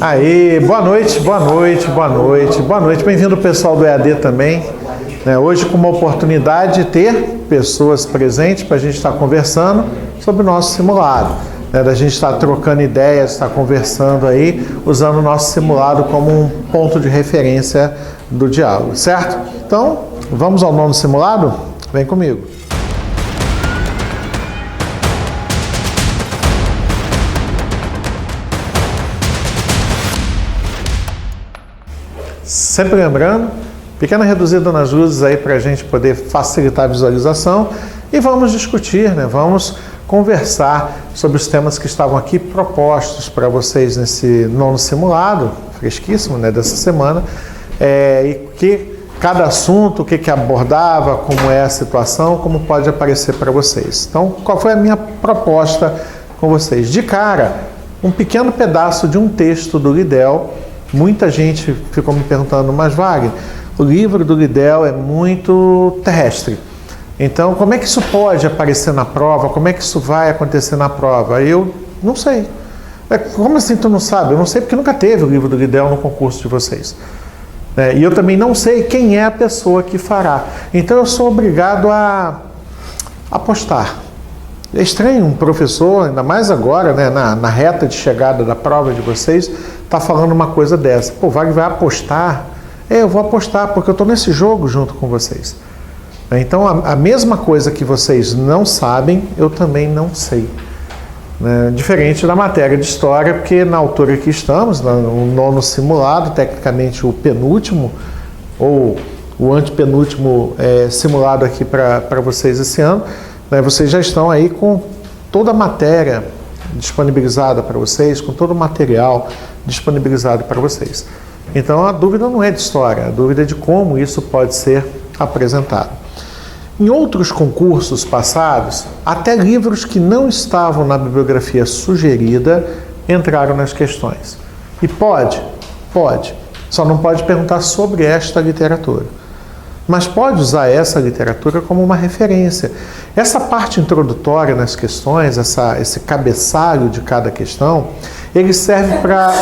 Aê, boa noite, boa noite, boa noite, boa noite. Bem-vindo pessoal do EAD também. Hoje com uma oportunidade de ter pessoas presentes para a gente estar conversando sobre o nosso simulado. Da gente estar trocando ideias, estar conversando aí, usando o nosso simulado como um ponto de referência do diálogo, certo? Então, vamos ao nono simulado? Vem comigo. Sempre lembrando, pequena reduzida nas luzes aí para a gente poder facilitar a visualização e vamos discutir, vamos conversar sobre os temas que estavam aqui propostos para vocês nesse nono simulado, fresquíssimo, dessa semana, e que cada assunto, o que abordava, como é a situação, como pode aparecer para vocês. Então, qual foi a minha proposta com vocês? De cara, um pequeno pedaço de um texto do Liddell. Muita gente ficou me perguntando, mas Wagner, o livro do Liddell é muito terrestre. Então, como é que isso pode aparecer na prova? Como é que isso vai acontecer na prova? Eu não sei. Como assim tu não sabe? Eu não sei porque nunca teve o livro do Liddell no concurso de vocês. E eu também não sei quem é a pessoa que fará. Então, eu sou obrigado a apostar. É estranho um professor, ainda mais agora, na reta de chegada da prova de vocês, tá falando uma coisa dessa. Pô, o Wagner vai apostar? Eu vou apostar, porque eu estou nesse jogo junto com vocês. Então, a mesma coisa que vocês não sabem, eu também não sei. Diferente da matéria de história, porque na altura que estamos, no nono simulado, tecnicamente o penúltimo, ou o antepenúltimo simulado aqui para vocês esse ano, vocês já estão aí com toda a matéria disponibilizada para vocês, com todo o material disponibilizado para vocês. Então a dúvida não é de história, a dúvida é de como isso pode ser apresentado. Em outros concursos passados, até livros que não estavam na bibliografia sugerida entraram nas questões. E pode, só não pode perguntar sobre esta literatura. Mas pode usar essa literatura como uma referência. Essa parte introdutória nas questões, esse cabeçalho de cada questão, ele serve para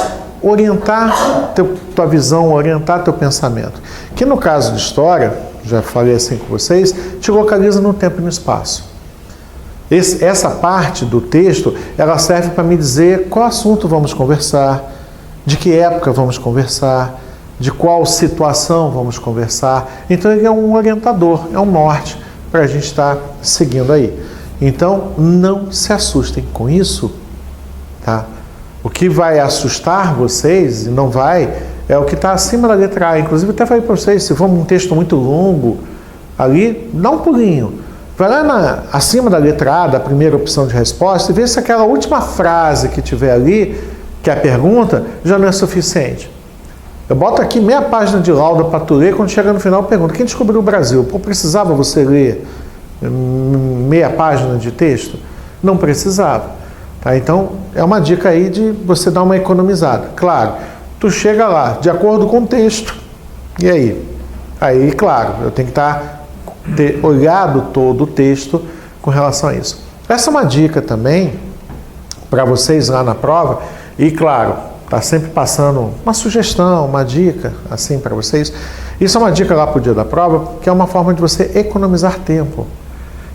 orientar tua visão, orientar teu pensamento. Que no caso de história, já falei assim com vocês, te localiza no tempo e no espaço. Essa parte do texto, ela serve para me dizer qual assunto vamos conversar, de que época vamos conversar, de qual situação vamos conversar. Então ele é um orientador, é um norte para a gente estar seguindo aí. Então não se assustem com isso, tá? O que vai assustar vocês, e não vai, é o que está acima da letra A. Inclusive até falei para vocês, se for um texto muito longo, ali, dá um pulinho. Vai lá acima da letra A, da primeira opção de resposta, e vê se aquela última frase que tiver ali, que é a pergunta, já não é suficiente. Eu boto aqui meia página de lauda para tu ler, quando chega no final eu pergunto, quem descobriu o Brasil? Pô, precisava você ler meia página de texto? Não precisava. Tá? Então, é uma dica aí de você dar uma economizada. Claro, tu chega lá, de acordo com o texto. E aí? Aí, claro, eu tenho que ter olhado todo o texto com relação a isso. Essa é uma dica também para vocês lá na prova. E, claro, está sempre passando uma sugestão, uma dica, assim, para vocês. Isso é uma dica lá para o dia da prova, que é uma forma de você economizar tempo.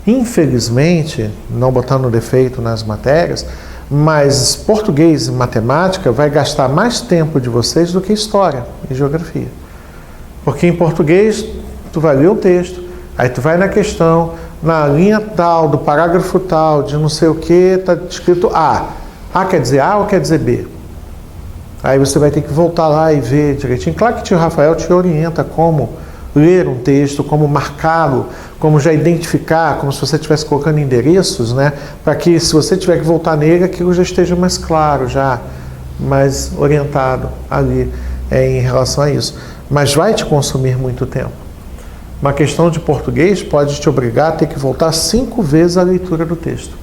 Infelizmente, não botando defeito nas matérias, mas português e matemática vai gastar mais tempo de vocês do que história e geografia. Porque em português, tu vai ler o texto, aí tu vai na questão, na linha tal, do parágrafo tal, de não sei o que, está escrito A. A quer dizer A ou quer dizer B? Aí você vai ter que voltar lá e ver direitinho. Claro que o tio Rafael te orienta como ler um texto, como marcá-lo, como já identificar, como se você estivesse colocando endereços, para que se você tiver que voltar nele, aquilo já esteja mais claro, já mais orientado ali em relação a isso. Mas vai te consumir muito tempo. Uma questão de português pode te obrigar a ter que voltar 5 vezes a leitura do texto.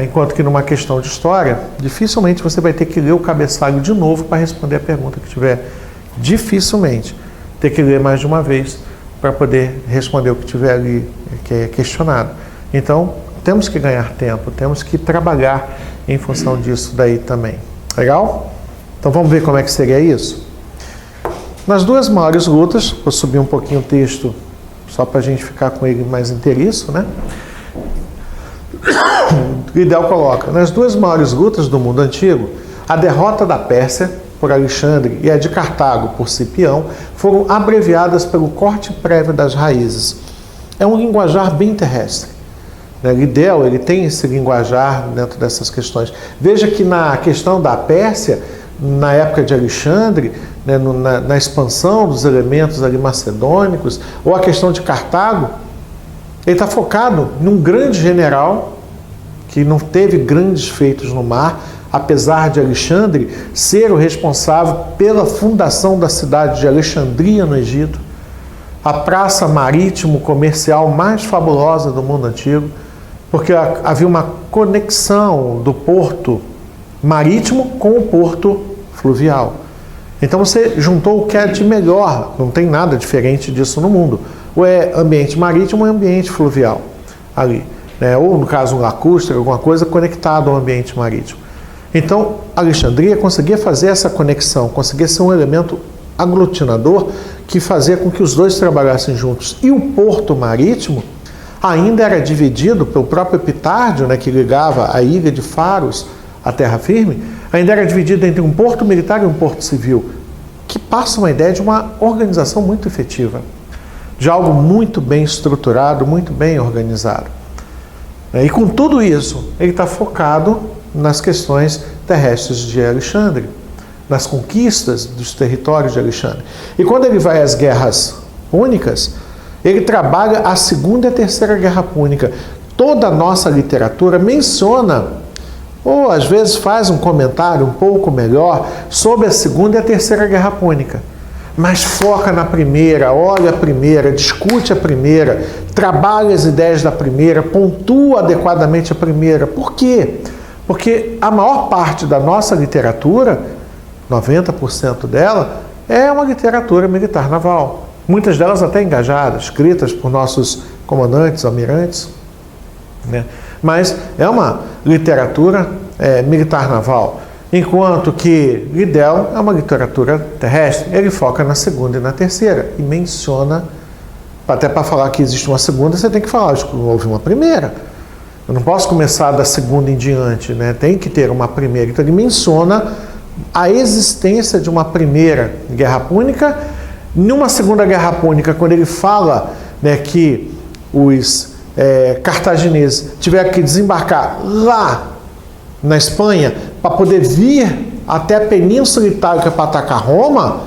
Enquanto que numa questão de história, dificilmente você vai ter que ler o cabeçalho de novo para responder a pergunta que tiver. Dificilmente ter que ler mais de uma vez para poder responder o que tiver ali que é questionado. Então, temos que ganhar tempo, temos que trabalhar em função disso daí também. Legal? Então vamos ver como é que seria isso? Nas duas maiores lutas, vou subir um pouquinho o texto só para a gente ficar com ele mais inteiriço, né? Lidel coloca, nas duas maiores lutas do mundo antigo, a derrota da Pérsia por Alexandre e a de Cartago por Cipião foram abreviadas pelo corte prévio das raízes. É um linguajar bem terrestre. Lidel, ele tem esse linguajar dentro dessas questões. Veja que na questão da Pérsia, na época de Alexandre, né, na expansão dos elementos ali macedônicos, ou a questão de Cartago, ele está focado num grande general que não teve grandes feitos no mar, apesar de Alexandre ser o responsável pela fundação da cidade de Alexandria no Egito, a praça marítimo comercial mais fabulosa do mundo antigo, porque havia uma conexão do porto marítimo com o porto fluvial. Então você juntou o que é de melhor, não tem nada diferente disso no mundo. Ou é ambiente marítimo ou é ambiente fluvial ali, né? Ou no caso um lacustre, alguma coisa conectada ao ambiente marítimo. Então Alexandria conseguia fazer essa conexão, conseguia ser um elemento aglutinador que fazia com que os dois trabalhassem juntos. E o porto marítimo ainda era dividido pelo próprio Epitárdio, né, que ligava a ilha de Faros à terra firme, ainda era dividido entre um porto militar e um porto civil, que passa uma ideia de uma organização muito efetiva, de algo muito bem estruturado, muito bem organizado. E com tudo isso, ele está focado nas questões terrestres de Alexandre, nas conquistas dos territórios de Alexandre. E quando ele vai às guerras púnicas, ele trabalha a segunda e a terceira guerra púnica. Toda a nossa literatura menciona, ou às vezes faz um comentário um pouco melhor sobre a segunda e a terceira guerra púnica. Mas foca na primeira, olha a primeira, discute a primeira, trabalha as ideias da primeira, pontua adequadamente a primeira. Por quê? Porque a maior parte da nossa literatura, 90% dela, é uma literatura militar naval. Muitas delas até engajadas, escritas por nossos comandantes, almirantes, né? Mas é uma literatura militar naval. Enquanto que Lidel é uma literatura terrestre. Ele foca na segunda e na terceira e menciona, até para falar que existe uma segunda, você tem que falar, houve uma primeira. Eu não posso começar da segunda em diante, né? Tem que ter uma primeira. Então ele menciona a existência de uma primeira guerra púnica. Numa segunda guerra púnica, quando ele fala, né, que os cartagineses tiveram que desembarcar lá na Espanha para poder vir até a Península Itálica para atacar Roma,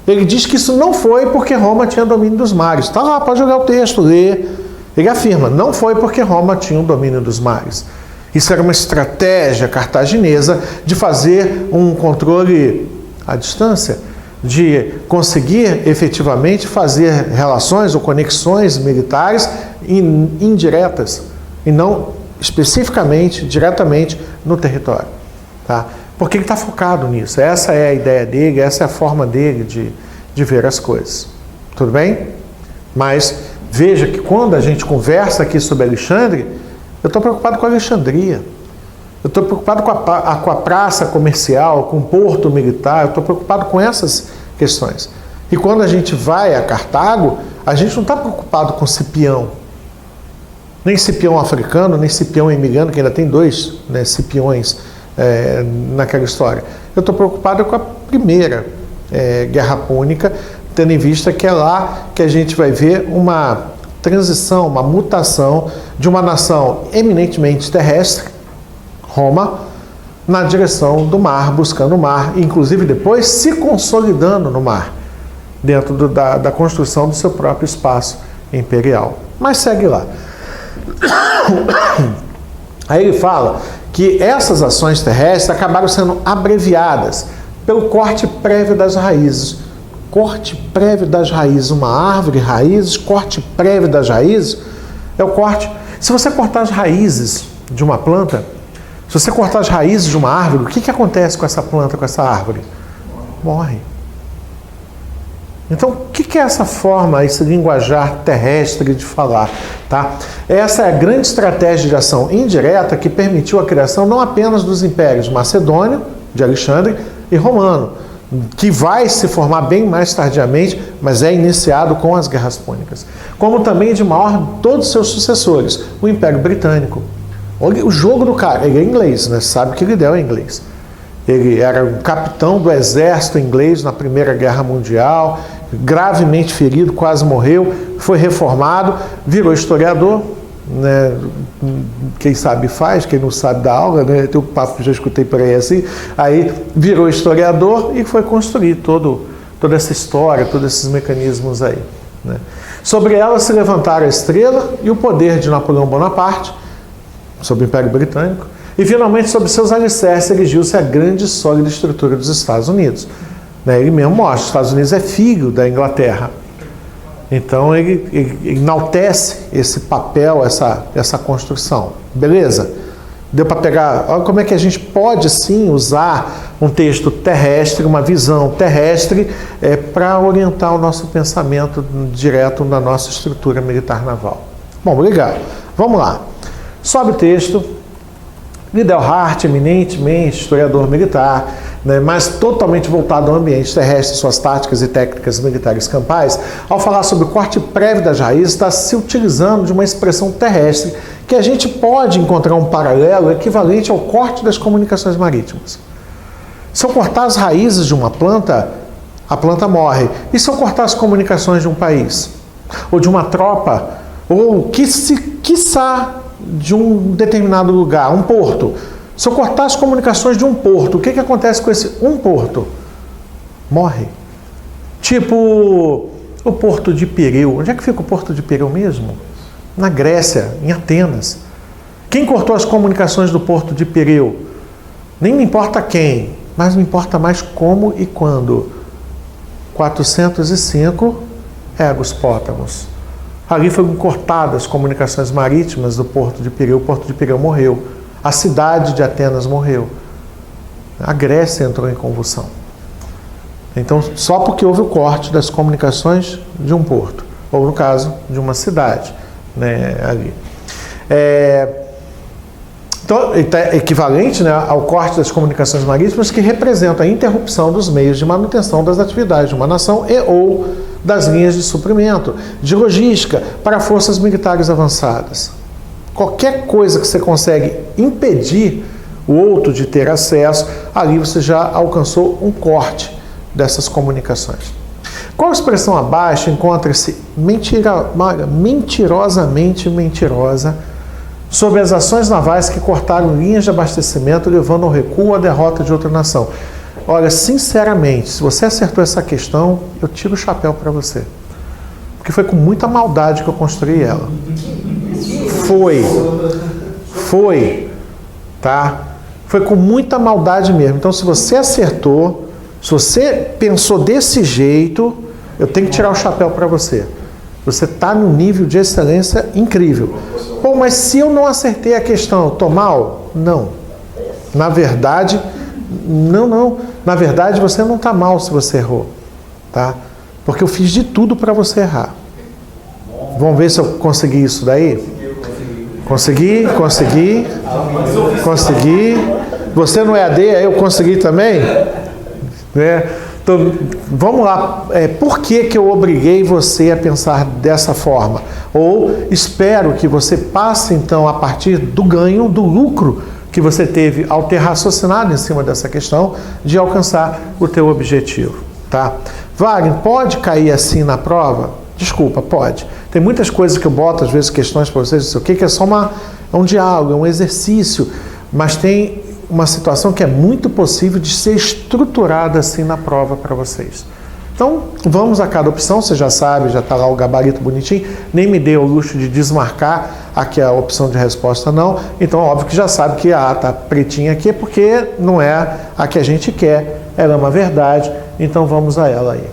ele diz que isso não foi porque Roma tinha domínio dos mares. Está lá, pode jogar o texto, ler. Ele afirma, não foi porque Roma tinha o domínio dos mares. Isso era uma estratégia cartaginesa de fazer um controle à distância, de conseguir efetivamente fazer relações ou conexões militares indiretas e não especificamente, diretamente no território. Tá? Porque ele está focado nisso. Essa é a ideia dele, essa é a forma dele de ver as coisas. Tudo bem? Mas veja que quando a gente conversa aqui sobre Alexandre, eu estou preocupado com a Alexandria. Eu estou preocupado com a praça comercial, com o porto militar, eu estou preocupado com essas questões. E quando a gente vai a Cartago, a gente não está preocupado com Cipião. Nem Cipião africano, nem Cipião imigrante, que ainda tem dois, né, Cipiões naquela história. Eu estou preocupado com a primeira guerra púnica, tendo em vista que é lá que a gente vai ver uma transição, uma mutação de uma nação eminentemente terrestre, Roma, na direção do mar, buscando o mar, e inclusive depois se consolidando no mar, dentro da construção do seu próprio espaço imperial. Mas segue lá. Aí ele fala que essas ações terrestres acabaram sendo abreviadas pelo corte prévio das raízes. Corte prévio das raízes, uma árvore, raízes, corte prévio das raízes é o corte. Se você cortar as raízes de uma planta, se você cortar as raízes de uma árvore, o que acontece com essa planta, com essa árvore? Morre. Então, o que é essa forma, esse linguajar terrestre de falar? Tá? Essa é a grande estratégia de ação indireta que permitiu a criação não apenas dos impérios macedônio, de Alexandre, e romano, que vai se formar bem mais tardiamente, mas é iniciado com as Guerras Púnicas. Como também de maior todos os seus sucessores, o Império Britânico. O jogo do cara, ele é inglês, né? Sabe que ele deu em inglês. Ele era um capitão do exército inglês na Primeira Guerra Mundial, gravemente ferido, quase morreu, foi reformado, virou historiador, né? Quem sabe faz, quem não sabe dá aula, né? Tem um papo que já escutei por aí assim, aí virou historiador e foi construir toda essa história, todos esses mecanismos aí, né? Sobre ela se levantaram a estrela e o poder de Napoleão Bonaparte, sobre o Império Britânico, e finalmente sobre seus alicerces erigiu-se a grande e sólida estrutura dos Estados Unidos, né? Ele mesmo mostra, os Estados Unidos é filho da Inglaterra. Então ele enaltece esse papel, essa construção. Beleza? Deu para pegar? Olha como é que a gente pode sim usar um texto terrestre, uma visão terrestre, para orientar o nosso pensamento direto na nossa estrutura militar naval. Bom, legal. Vamos lá. Sobe o texto. Liddell Hart, eminentemente historiador militar, né, mas totalmente voltado ao ambiente terrestre, suas táticas e técnicas militares campais, ao falar sobre o corte prévio das raízes, está se utilizando de uma expressão terrestre que a gente pode encontrar um paralelo equivalente ao corte das comunicações marítimas. Se eu cortar as raízes de uma planta, a planta morre. E se eu cortar as comunicações de um país? Ou de uma tropa? Ou, quiçá, de um determinado lugar, um porto. Se eu cortar as comunicações de um porto, o que acontece com esse um porto? Morre. Tipo o porto de Pireu. Onde é que fica o porto de Pireu mesmo? Na Grécia, em Atenas. Quem cortou as comunicações do porto de Pireu? Nem me importa quem, mas me importa mais como e quando. 405 Egos Pótamos. Ali foram cortadas as comunicações marítimas do porto de Pireu. O porto de Pireu morreu. A cidade de Atenas morreu. A Grécia entrou em convulsão. Então, só porque houve o corte das comunicações de um porto, ou no caso, de uma cidade, né, ali. Então, é equivalente, né, ao corte das comunicações marítimas, que representa a interrupção dos meios de manutenção das atividades de uma nação e ou das linhas de suprimento, de logística para forças militares avançadas. Qualquer coisa que você consegue impedir o outro de ter acesso, ali você já alcançou um corte dessas comunicações. Qual expressão abaixo encontra-se mentirosamente mentirosa sobre as ações navais que cortaram linhas de abastecimento, levando ao recuo ou à derrota de outra nação? Olha, sinceramente, se você acertou essa questão, eu tiro o chapéu para você. Porque foi com muita maldade que eu construí ela. Foi, tá? Foi com muita maldade mesmo. Então, se você acertou, se você pensou desse jeito, eu tenho que tirar o chapéu para você. Você está num nível de excelência incrível. Pô, mas se eu não acertei a questão, eu tô mal? Não. Na verdade, não. Na verdade, você não está mal se você errou, tá? Porque eu fiz de tudo para você errar. Vamos ver se eu consegui isso daí? Consegui. Você no EAD, aí eu consegui também? Né? Então, vamos lá. Por que eu obriguei você a pensar dessa forma? Ou espero que você passe, então, a partir do ganho, do lucro que você teve ao ter raciocinado em cima dessa questão, de alcançar o teu objetivo, tá? Wagner, pode cair assim na prova? Desculpa, pode. Tem muitas coisas que eu boto, às vezes, questões para vocês, não sei o que é só um diálogo, é um exercício, mas tem uma situação que é muito possível de ser estruturada assim na prova para vocês. Então, vamos a cada opção, você já sabe, já está lá o gabarito bonitinho, nem me dei o luxo de desmarcar aqui a opção de resposta não, então óbvio que já sabe que a A está pretinha aqui, porque não é a que a gente quer, ela é uma verdade, então vamos a ela aí.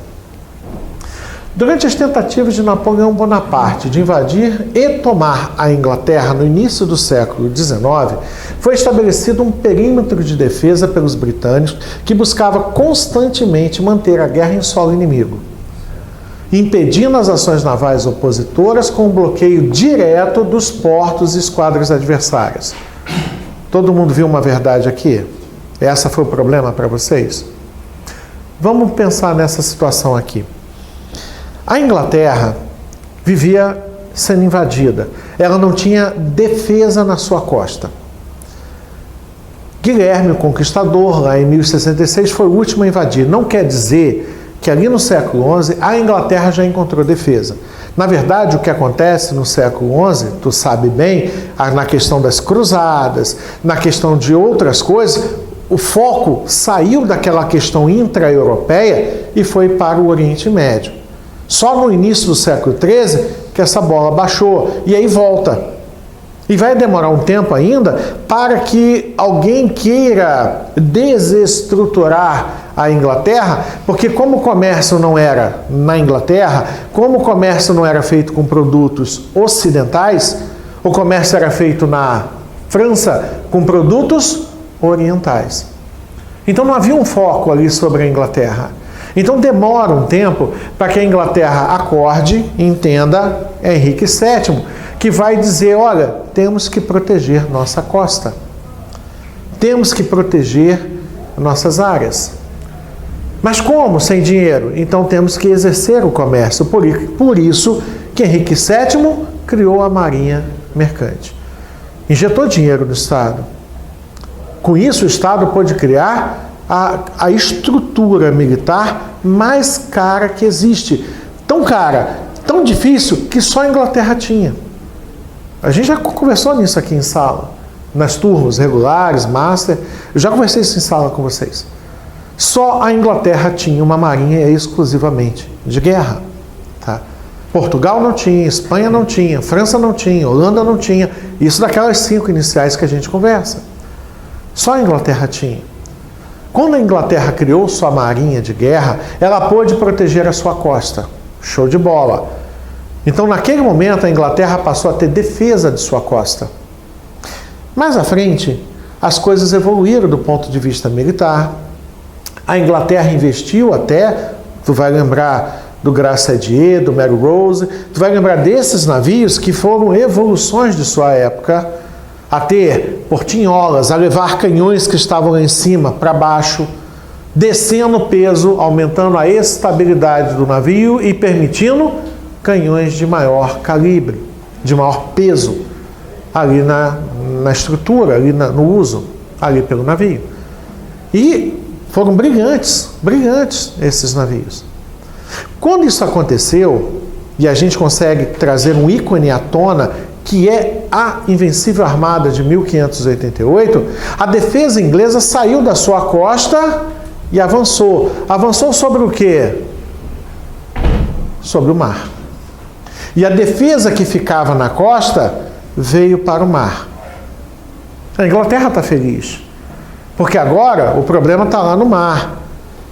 Durante as tentativas de Napoleão Bonaparte de invadir e tomar a Inglaterra no início do século XIX, foi estabelecido um perímetro de defesa pelos britânicos que buscava constantemente manter a guerra em solo inimigo, impedindo as ações navais opositoras com o bloqueio direto dos portos e esquadras adversárias. Todo mundo viu uma verdade aqui? Essa foi o problema para vocês? vamos pensar nessa situação aqui. A Inglaterra vivia sendo invadida. Ela não tinha defesa na sua costa. Guilherme, o Conquistador, lá em 1066, foi o último a invadir. Não quer dizer que ali no século XI a Inglaterra já encontrou defesa. Na verdade, o que acontece no século XI, tu sabe bem, na questão das cruzadas, na questão de outras coisas, o foco saiu daquela questão intra-europeia e foi para o Oriente Médio. Só no início do século XIII que essa bola baixou e aí volta. E vai demorar um tempo ainda para que alguém queira desestruturar a Inglaterra, porque como o comércio não era na Inglaterra, como o comércio não era feito com produtos ocidentais, o comércio era feito na França com produtos orientais. Então não havia um foco ali sobre a Inglaterra. Então demora um tempo para que a Inglaterra acorde e entenda Henrique VII, que vai dizer, olha, temos que proteger nossa costa. Temos que proteger nossas áreas. Mas como? Sem dinheiro? Então temos que exercer o comércio. Por isso que Henrique VII criou a Marinha Mercante. Injetou dinheiro no Estado. Com isso, o Estado pôde criar a estrutura militar mais cara que existe. Tão cara, tão difícil, que só a Inglaterra tinha. A gente já conversou nisso aqui em sala, nas turmas regulares, master. Eu já conversei isso em sala com vocês. Só a Inglaterra tinha uma marinha exclusivamente de guerra. Tá? Portugal não tinha, Espanha não tinha, França não tinha, Holanda não tinha. Isso daquelas 5 iniciais que a gente conversa. Só a Inglaterra tinha. Quando a Inglaterra criou sua marinha de guerra, ela pôde proteger a sua costa. Show de bola. Então, naquele momento, a Inglaterra passou a ter defesa de sua costa. Mais à frente, as coisas evoluíram do ponto de vista militar. A Inglaterra investiu até, tu vai lembrar do Graça Dieu, do Mary Rose, tu vai lembrar desses navios que foram evoluções de sua época, a ter portinholas, a levar canhões que estavam lá em cima para baixo, descendo o peso, aumentando a estabilidade do navio e permitindo canhões de maior calibre, de maior peso, ali na estrutura, ali no uso, ali pelo navio. E foram brilhantes esses navios. Quando isso aconteceu, e a gente consegue trazer um ícone à tona, que é a Invencível Armada de 1588, a defesa inglesa saiu da sua costa e avançou. Avançou sobre o quê? Sobre o mar. E a defesa que ficava na costa veio para o mar. A Inglaterra está feliz, porque agora o problema está lá no mar.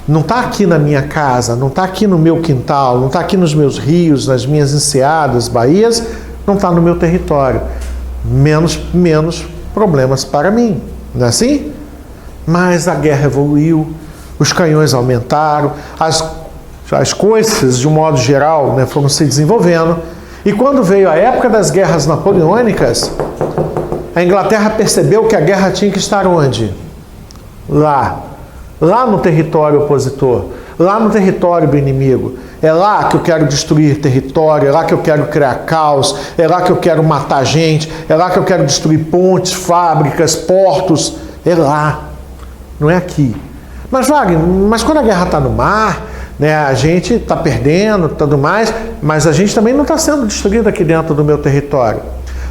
Não está aqui na minha casa, não está aqui no meu quintal, não está aqui nos meus rios, nas minhas enseadas, baías, não está no meu território. Menos problemas para mim, não é assim? Mas a guerra evoluiu, os canhões aumentaram, as coisas, de um modo geral, né, foram se desenvolvendo. E quando veio a época das guerras napoleônicas, a Inglaterra percebeu que a guerra tinha que estar onde? Lá no território opositor, lá no território do inimigo. É lá que eu quero destruir território, é lá que eu quero criar caos, é lá que eu quero matar gente, é lá que eu quero destruir pontes, fábricas, portos. É lá, não é aqui. Mas, Wagner, quando a guerra está no mar, né, a gente está perdendo, tudo mais, mas a gente também não está sendo destruído aqui dentro do meu território.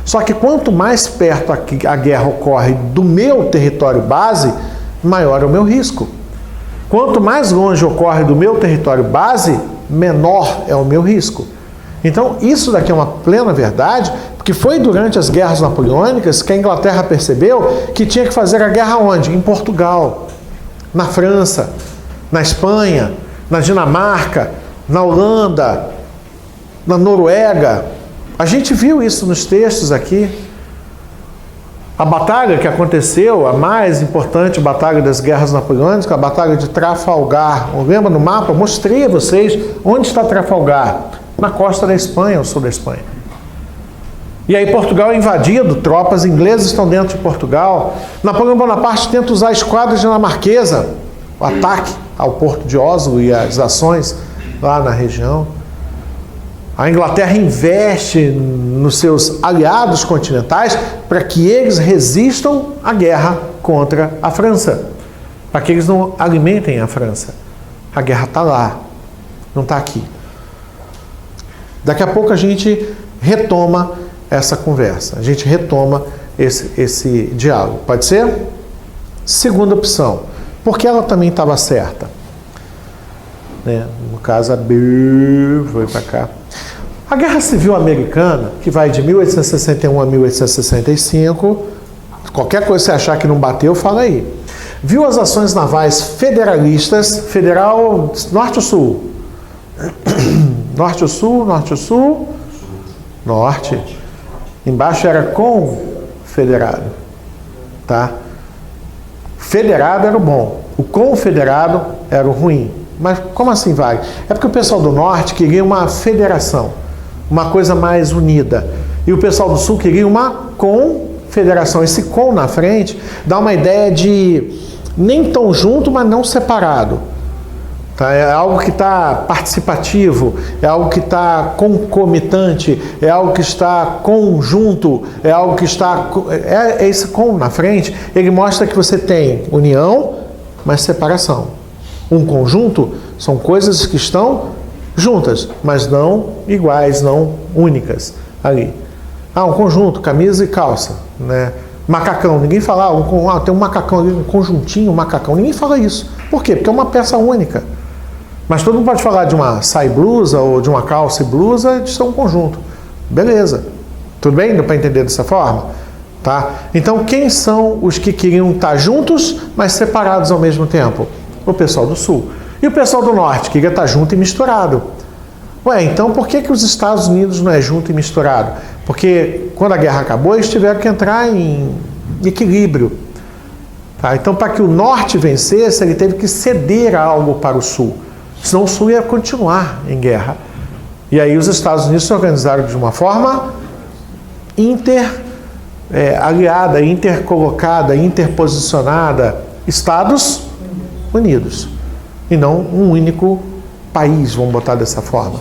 Só que quanto mais perto a guerra ocorre do meu território base, maior é o meu risco. Quanto mais longe ocorre do meu território base, menor é o meu risco. Então, isso daqui é uma plena verdade, porque foi durante as guerras napoleônicas que a Inglaterra percebeu que tinha que fazer a guerra onde? Em Portugal, na França, na Espanha, na Dinamarca, na Holanda, na Noruega. A gente viu isso nos textos aqui. A batalha que aconteceu, a mais importante batalha das guerras napoleônicas, a batalha de Trafalgar. Lembra no mapa? Mostrei a vocês onde está Trafalgar. Na costa da Espanha, ao sul da Espanha. E aí Portugal é invadido, tropas inglesas estão dentro de Portugal. Napoleão Bonaparte tenta usar a esquadra dinamarquesa, o ataque ao porto de Oslo e as ações lá na região. A Inglaterra investe nos seus aliados continentais para que eles resistam à guerra contra a França, para que eles não alimentem a França. A guerra está lá, não está aqui. Daqui a pouco a gente retoma essa conversa, a gente retoma esse diálogo. Pode ser? Segunda opção, porque ela também estava certa. Né? No caso, a B foi para cá. A Guerra Civil Americana, que vai de 1861 a 1865, qualquer coisa que você achar que não bateu, fala aí. Viu as ações navais federalistas, federal norte ou sul? Norte ou sul, norte ou sul? Norte. Embaixo era confederado. Tá? Federado era o bom, o confederado era o ruim. Mas como assim vai? É porque o pessoal do norte queria uma federação, uma coisa mais unida. E o pessoal do sul queria uma confederação. Esse com na frente dá uma ideia de nem tão junto, mas não separado. Tá? É algo que está participativo, é algo que está concomitante, é algo que está conjunto, é algo que está... É esse com na frente, ele mostra que você tem união, mas separação. Um conjunto são coisas que estão juntas, mas não iguais, não únicas ali. Um conjunto, camisa e calça, né? Macacão, ninguém fala, tem um macacão ali, um conjuntinho, um macacão, ninguém fala isso. Por quê? Porque é uma peça única. Mas todo mundo pode falar de uma saia blusa ou de uma calça e blusa, de ser um conjunto. Beleza. Tudo bem? Deu para entender dessa forma? Tá? Então, quem são os que queriam estar juntos, mas separados ao mesmo tempo? O pessoal do sul. E o pessoal do norte, queria estar junto e misturado. Ué, então por que os Estados Unidos não é junto e misturado? Porque quando a guerra acabou, eles tiveram que entrar em equilíbrio. Tá? Então, para que o norte vencesse, ele teve que ceder algo para o sul. Senão o sul ia continuar em guerra. E aí os Estados Unidos se organizaram de uma forma aliada, intercolocada, interposicionada. Estados Unidos. E não um único país, vamos botar dessa forma.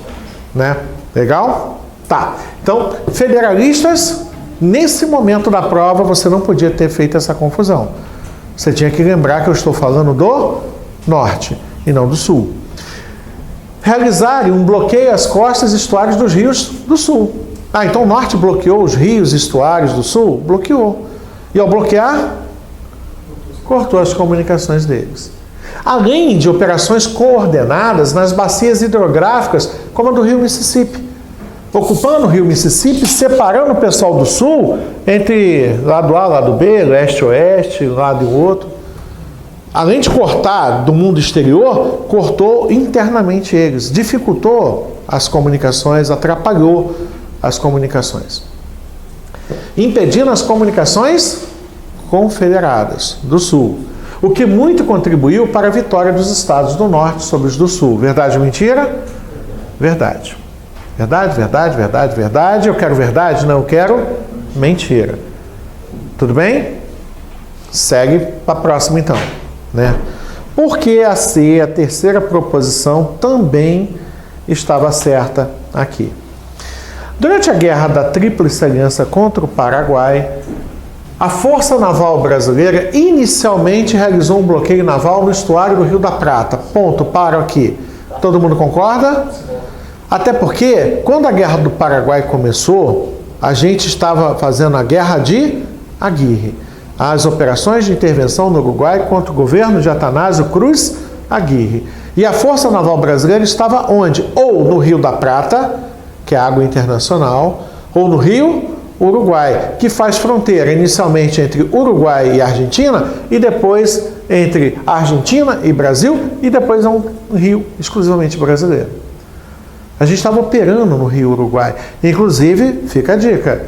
Né? Legal? Tá. Então, federalistas, nesse momento da prova, você não podia ter feito essa confusão. Você tinha que lembrar que eu estou falando do norte e não do sul. Realizarem um bloqueio às costas e estuários dos rios do sul. Então o norte bloqueou os rios e estuários do sul? Bloqueou. E ao bloquear, cortou as comunicações deles. Além de operações coordenadas nas bacias hidrográficas, como a do rio Mississippi. Ocupando o rio Mississippi, separando o pessoal do sul entre lado A, lado B, leste-oeste, lado e outro. Além de cortar do mundo exterior, cortou internamente eles, dificultou as comunicações, atrapalhou as comunicações. Impedindo as comunicações confederadas do sul. O que muito contribuiu para a vitória dos estados do norte sobre os do sul. Verdade ou mentira? Verdade. Verdade, verdade, verdade, verdade. Eu quero verdade? Não, eu quero mentira. Tudo bem? Segue para a próxima então. Né? Porque a C, a terceira proposição, também estava certa aqui. Durante a Guerra da Tríplice Aliança contra o Paraguai, a Força Naval Brasileira inicialmente realizou um bloqueio naval no estuário do Rio da Prata. Ponto, para aqui. Todo mundo concorda? Até porque, quando a Guerra do Paraguai começou, a gente estava fazendo a Guerra de Aguirre. As operações de intervenção no Uruguai contra o governo de Atanásio Cruz Aguirre. E a Força Naval Brasileira estava onde? Ou no Rio da Prata, que é água internacional, ou no Rio Uruguai, que faz fronteira inicialmente entre Uruguai e Argentina, e depois entre Argentina e Brasil, e depois é um rio exclusivamente brasileiro. A gente estava operando no Rio Uruguai. Inclusive, fica a dica,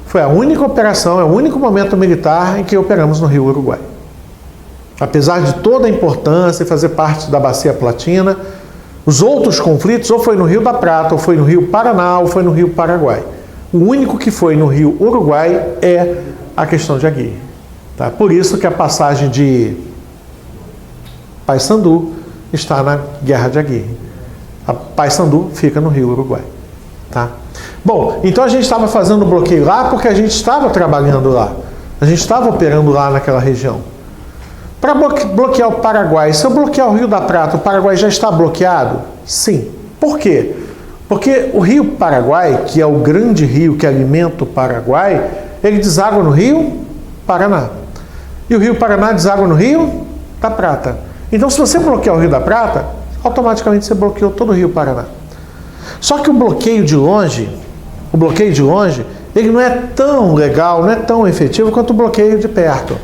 foi a única operação, é o único momento militar em que operamos no Rio Uruguai. Apesar de toda a importância e fazer parte da Bacia Platina, os outros conflitos ou foi no Rio da Prata, ou foi no Rio Paraná, ou foi no Rio Paraguai. O único que foi no Rio Uruguai é a questão de Aguirre. Tá? Por isso que a passagem de Paissandu está na Guerra de Aguirre. A Paissandu fica no Rio Uruguai. Tá? Bom, então a gente estava fazendo o bloqueio lá porque a gente estava trabalhando lá. A gente estava operando lá naquela região. Para bloquear o Paraguai, se eu bloquear o Rio da Prata, o Paraguai já está bloqueado? Sim. Por quê? Porque o Rio Paraguai, que é o grande rio que alimenta o Paraguai, ele deságua no Rio Paraná. E o Rio Paraná deságua no Rio da Prata. Então, se você bloquear o Rio da Prata, automaticamente você bloqueou todo o Rio Paraná. Só que o bloqueio de longe, ele não é tão legal, não é tão efetivo quanto o bloqueio de perto.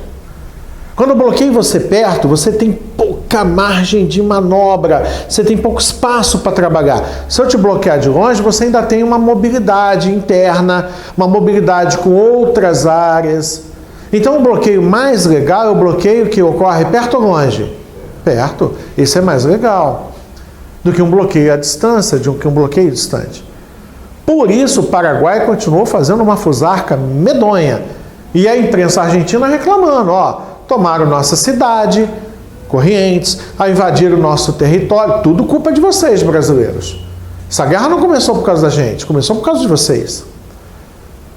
Quando eu bloqueio você perto, você tem pouca margem de manobra, você tem pouco espaço para trabalhar. Se eu te bloquear de longe, você ainda tem uma mobilidade interna, uma mobilidade com outras áreas. Então o bloqueio mais legal é o bloqueio que ocorre perto ou longe? Perto. Esse é mais legal do que um bloqueio à distância, do que um bloqueio distante. Por isso o Paraguai continuou fazendo uma fusarca medonha. E a imprensa argentina reclamando, tomaram nossa cidade, Corrientes, invadiram o nosso território, tudo culpa de vocês, brasileiros. Essa guerra não começou por causa da gente, começou por causa de vocês.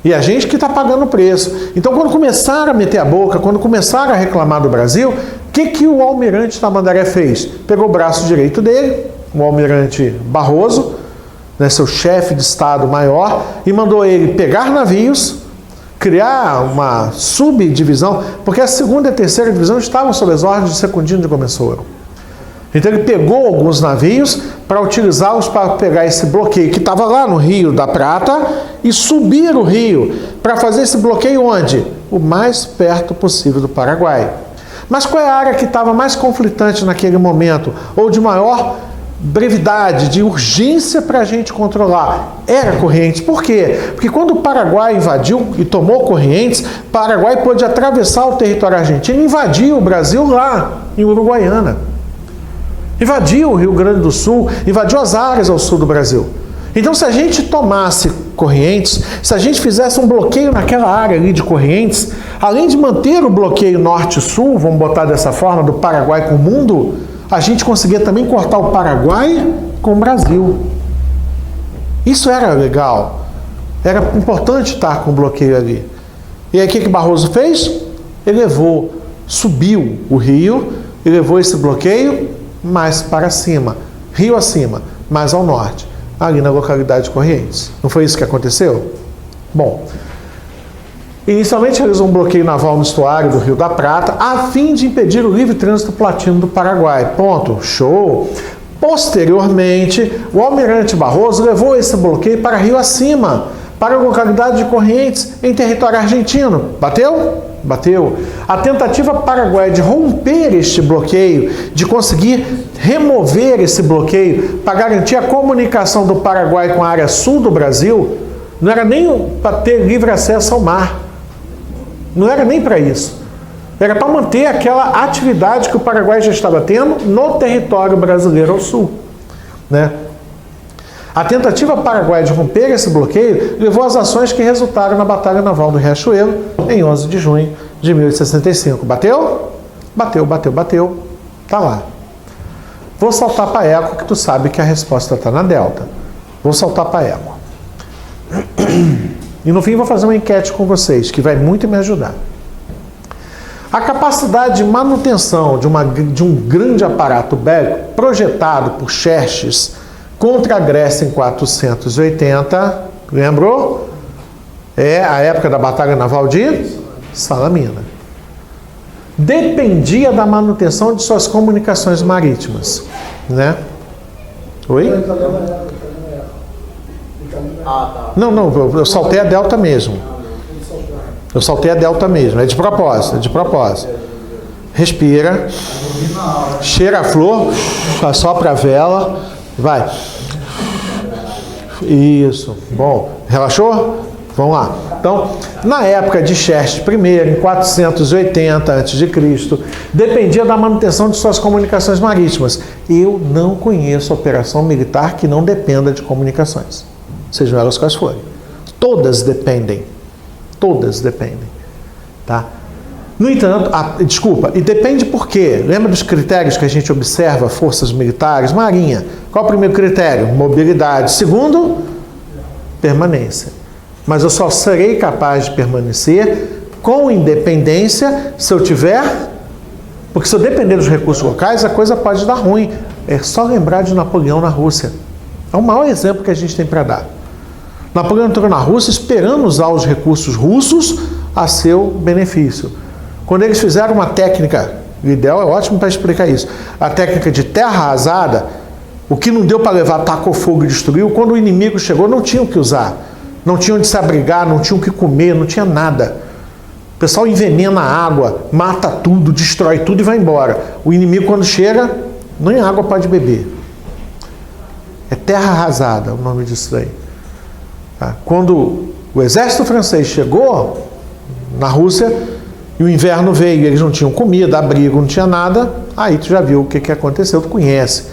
E a gente que está pagando o preço. Então, quando começaram a meter a boca, quando começaram a reclamar do Brasil, o que o almirante Tamandaré fez? Pegou o braço direito dele, o almirante Barroso, seu chefe de Estado maior, e mandou ele pegar navios, criar uma subdivisão, porque a segunda e a terceira divisão estavam sob as ordens de Secundino de Gomes Soro. Então ele pegou alguns navios para utilizá-los para pegar esse bloqueio que estava lá no Rio da Prata e subir o rio para fazer esse bloqueio onde? O mais perto possível do Paraguai. Mas qual é a área que estava mais conflitante naquele momento? Ou de maior brevidade, de urgência para a gente controlar? Era Corrientes. Por quê? Porque quando o Paraguai invadiu e tomou Corrientes, o Paraguai pôde atravessar o território argentino e invadir o Brasil lá, em Uruguaiana. Invadiu o Rio Grande do Sul, invadiu as áreas ao sul do Brasil. Então, se a gente tomasse Corrientes, se a gente fizesse um bloqueio naquela área ali de Corrientes, além de manter o bloqueio norte-sul, vamos botar dessa forma, do Paraguai com o mundo, a gente conseguia também cortar o Paraguai com o Brasil. Isso era legal. Era importante estar com o bloqueio ali. E aí o que Barroso fez? Ele subiu o rio e levou esse bloqueio mais para cima, rio acima, mais ao norte, ali na localidade de Corrientes. Não foi isso que aconteceu? Bom, inicialmente realizou um bloqueio naval no estuário do Rio da Prata, a fim de impedir o livre trânsito platino do Paraguai. Ponto. Show! Posteriormente, o almirante Barroso levou esse bloqueio para rio acima, para a localidade de Corrientes, em território argentino. Bateu? Bateu. A tentativa paraguaia de romper este bloqueio, de conseguir remover esse bloqueio para garantir a comunicação do Paraguai com a área sul do Brasil, não era nem para ter livre acesso ao mar. Não era nem para isso. Era para manter aquela atividade que o Paraguai já estava tendo no território brasileiro ao sul. Né? A tentativa paraguaia de romper esse bloqueio levou às ações que resultaram na Batalha Naval do Riachuelo, em 11 de junho de 1865. Bateu? Bateu, bateu, bateu. Tá lá. Vou saltar para Eco, que tu sabe que a resposta está na Delta. Vou saltar para Eco. E no fim vou fazer uma enquete com vocês, que vai muito me ajudar. A capacidade de manutenção de um grande aparato bélico projetado por Xerxes contra a Grécia em 480, lembrou? É a época da Batalha Naval de Salamina. Dependia da manutenção de suas comunicações marítimas, né? Oi? Não, eu saltei a Delta mesmo. Eu saltei a Delta mesmo, é de propósito, é de propósito. Respira, cheira a flor, assopra a vela, vai. Isso, bom, relaxou? Vamos lá. Então, na época de Xerxes I, em 480 a.C., dependia da manutenção de suas comunicações marítimas. Eu não conheço operação militar que não dependa de comunicações, sejam elas quais forem. Todas dependem. Todas dependem. Tá? No entanto, e depende por quê? Lembra dos critérios que a gente observa, forças militares, marinha? Qual é o primeiro critério? Mobilidade. Segundo, permanência. Mas eu só serei capaz de permanecer com independência se eu tiver... Porque se eu depender dos recursos locais, a coisa pode dar ruim. É só lembrar de Napoleão na Rússia. É o maior exemplo que a gente tem para dar. Napoleão entrou na Rússia esperando usar os recursos russos a seu benefício. Quando eles fizeram uma técnica, o ideal é ótimo para explicar isso, a técnica de terra arrasada, o que não deu para levar, tacou fogo e destruiu, quando o inimigo chegou não tinha o que usar, não tinha onde se abrigar, não tinha o que comer, não tinha nada. O pessoal envenena a água, mata tudo, destrói tudo e vai embora. O inimigo quando chega, nem água pode beber. É terra arrasada o nome disso aí. Tá? Quando o exército francês chegou na Rússia, e o inverno veio, eles não tinham comida, abrigo, não tinha nada, aí tu já viu o que aconteceu, tu conhece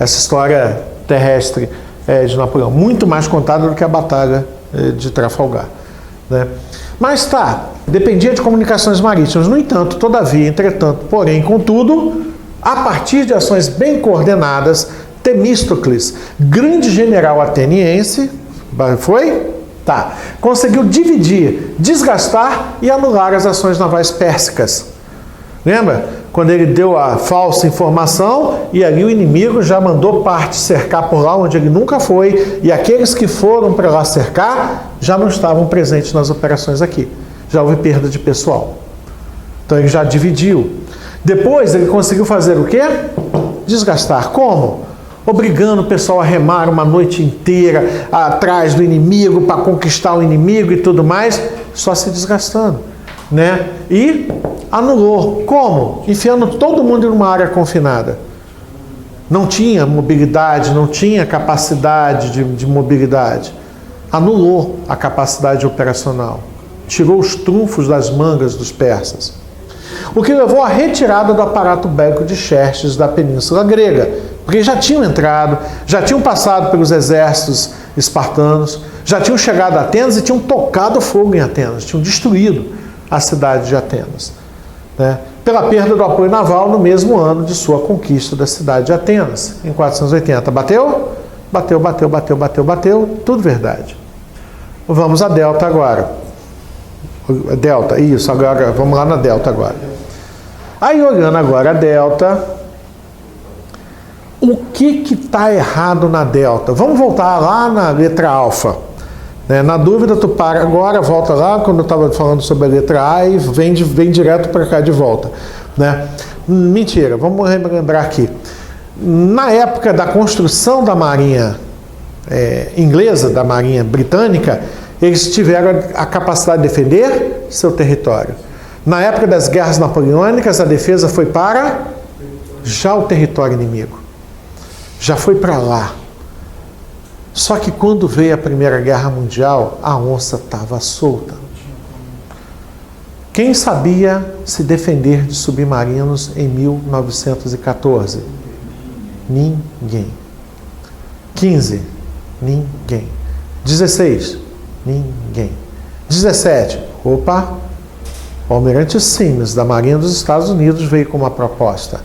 essa história terrestre de Napoleão, muito mais contada do que a batalha de Trafalgar, né? Mas tá, dependia de comunicações marítimas, no entanto, todavia, entretanto, porém, contudo, a partir de ações bem coordenadas, Temístocles, grande general ateniense, foi? Tá. Conseguiu dividir, desgastar e anular as ações navais pérsicas. Lembra? Quando ele deu a falsa informação e ali o inimigo já mandou parte cercar por lá onde ele nunca foi e aqueles que foram para lá cercar já não estavam presentes nas operações aqui. Já houve perda de pessoal. Então ele já dividiu. Depois ele conseguiu fazer o quê? Desgastar. Como? Obrigando o pessoal a remar uma noite inteira atrás do inimigo para conquistar o inimigo e tudo mais, só se desgastando, né? E anulou. Como? Enfiando todo mundo em uma área confinada. Não tinha mobilidade, não tinha capacidade de mobilidade. Anulou a capacidade operacional. Tirou os trunfos das mangas dos persas. O que levou à retirada do aparato bélico de Xerxes da Península Grega. Porque já tinham entrado, já tinham passado pelos exércitos espartanos, já tinham chegado a Atenas e tinham tocado fogo em Atenas, tinham destruído a cidade de Atenas, né? Pela perda do apoio naval no mesmo ano de sua conquista da cidade de Atenas, em 480. Bateu? Bateu, bateu, bateu, bateu, bateu, tudo verdade. Vamos a Delta agora. Delta, isso, agora vamos lá na Delta agora. Aí olhando agora a Delta... O que está errado na delta? Vamos voltar lá na letra alfa. Né? Na dúvida, tu para agora, volta lá, quando eu estava falando sobre a letra A e vem direto para cá de volta. Né? Mentira, vamos lembrar aqui. Na época da construção da marinha inglesa, da marinha britânica, eles tiveram a capacidade de defender seu território. Na época das guerras napoleônicas, a defesa foi para já o território inimigo. Já foi para lá. Só que quando veio a Primeira Guerra Mundial, a onça estava solta. Quem sabia se defender de submarinos em 1914? Ninguém. 15? Ninguém. 16? Ninguém. 17? Opa! O almirante Simmons, da Marinha dos Estados Unidos, veio com uma proposta.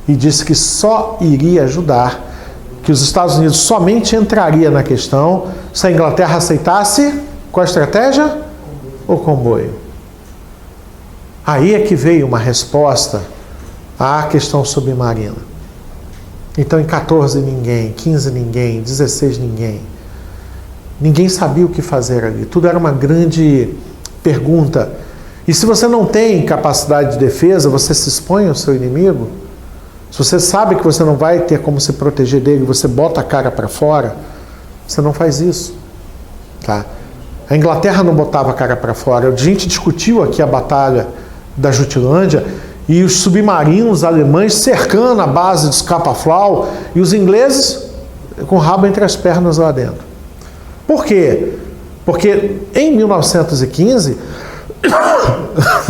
E disse que só iria ajudar, que os Estados Unidos somente entraria na questão se a Inglaterra aceitasse qual a estratégia? O comboio. Aí é que veio uma resposta à questão submarina. Então em 14 ninguém, 15 ninguém, 16 ninguém. Ninguém sabia o que fazer ali. Tudo era uma grande pergunta. E se você não tem capacidade de defesa, você se expõe ao seu inimigo? Se você sabe que você não vai ter como se proteger dele, você bota a cara para fora, você não faz isso. Tá? A Inglaterra não botava a cara para fora. A gente discutiu aqui a batalha da Jutlândia e os submarinos alemães cercando a base de Scapa-Flow e os ingleses com o rabo entre as pernas lá dentro. Por quê? Porque em 1915...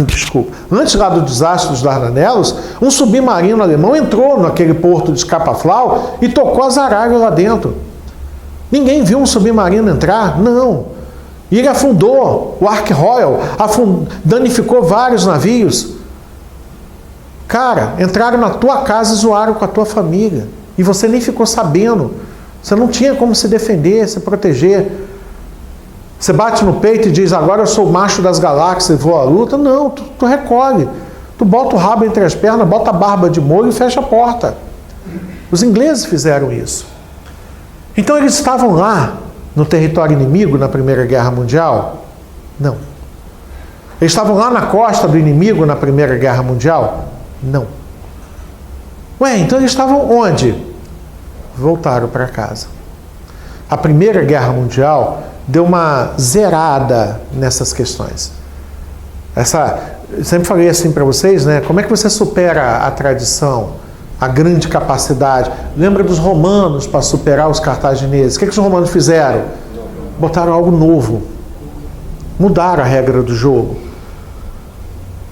Desculpa. Antes lá do desastre dos Dardanelos, um submarino alemão entrou naquele porto de Scapa-Flow e tocou a zaralha lá dentro. Ninguém viu um submarino entrar? Não. E ele afundou o Ark Royal, danificou vários navios. Cara, entraram na tua casa e zoaram com a tua família. E você nem ficou sabendo. Você não tinha como se defender, se proteger. Você bate no peito e diz, agora eu sou o macho das galáxias e vou à luta. Não, tu recolhe. Tu bota o rabo entre as pernas, bota a barba de molho e fecha a porta. Os ingleses fizeram isso. Então eles estavam lá, no território inimigo, na Primeira Guerra Mundial? Não. Eles estavam lá na costa do inimigo, na Primeira Guerra Mundial? Não. Ué, então eles estavam onde? Voltaram para casa. A Primeira Guerra Mundial deu uma zerada nessas questões. Sempre falei assim para vocês, né? Como é que você supera a tradição, a grande capacidade? Lembra dos romanos para superar os cartagineses? O que os romanos fizeram? Botaram algo novo. Mudaram a regra do jogo.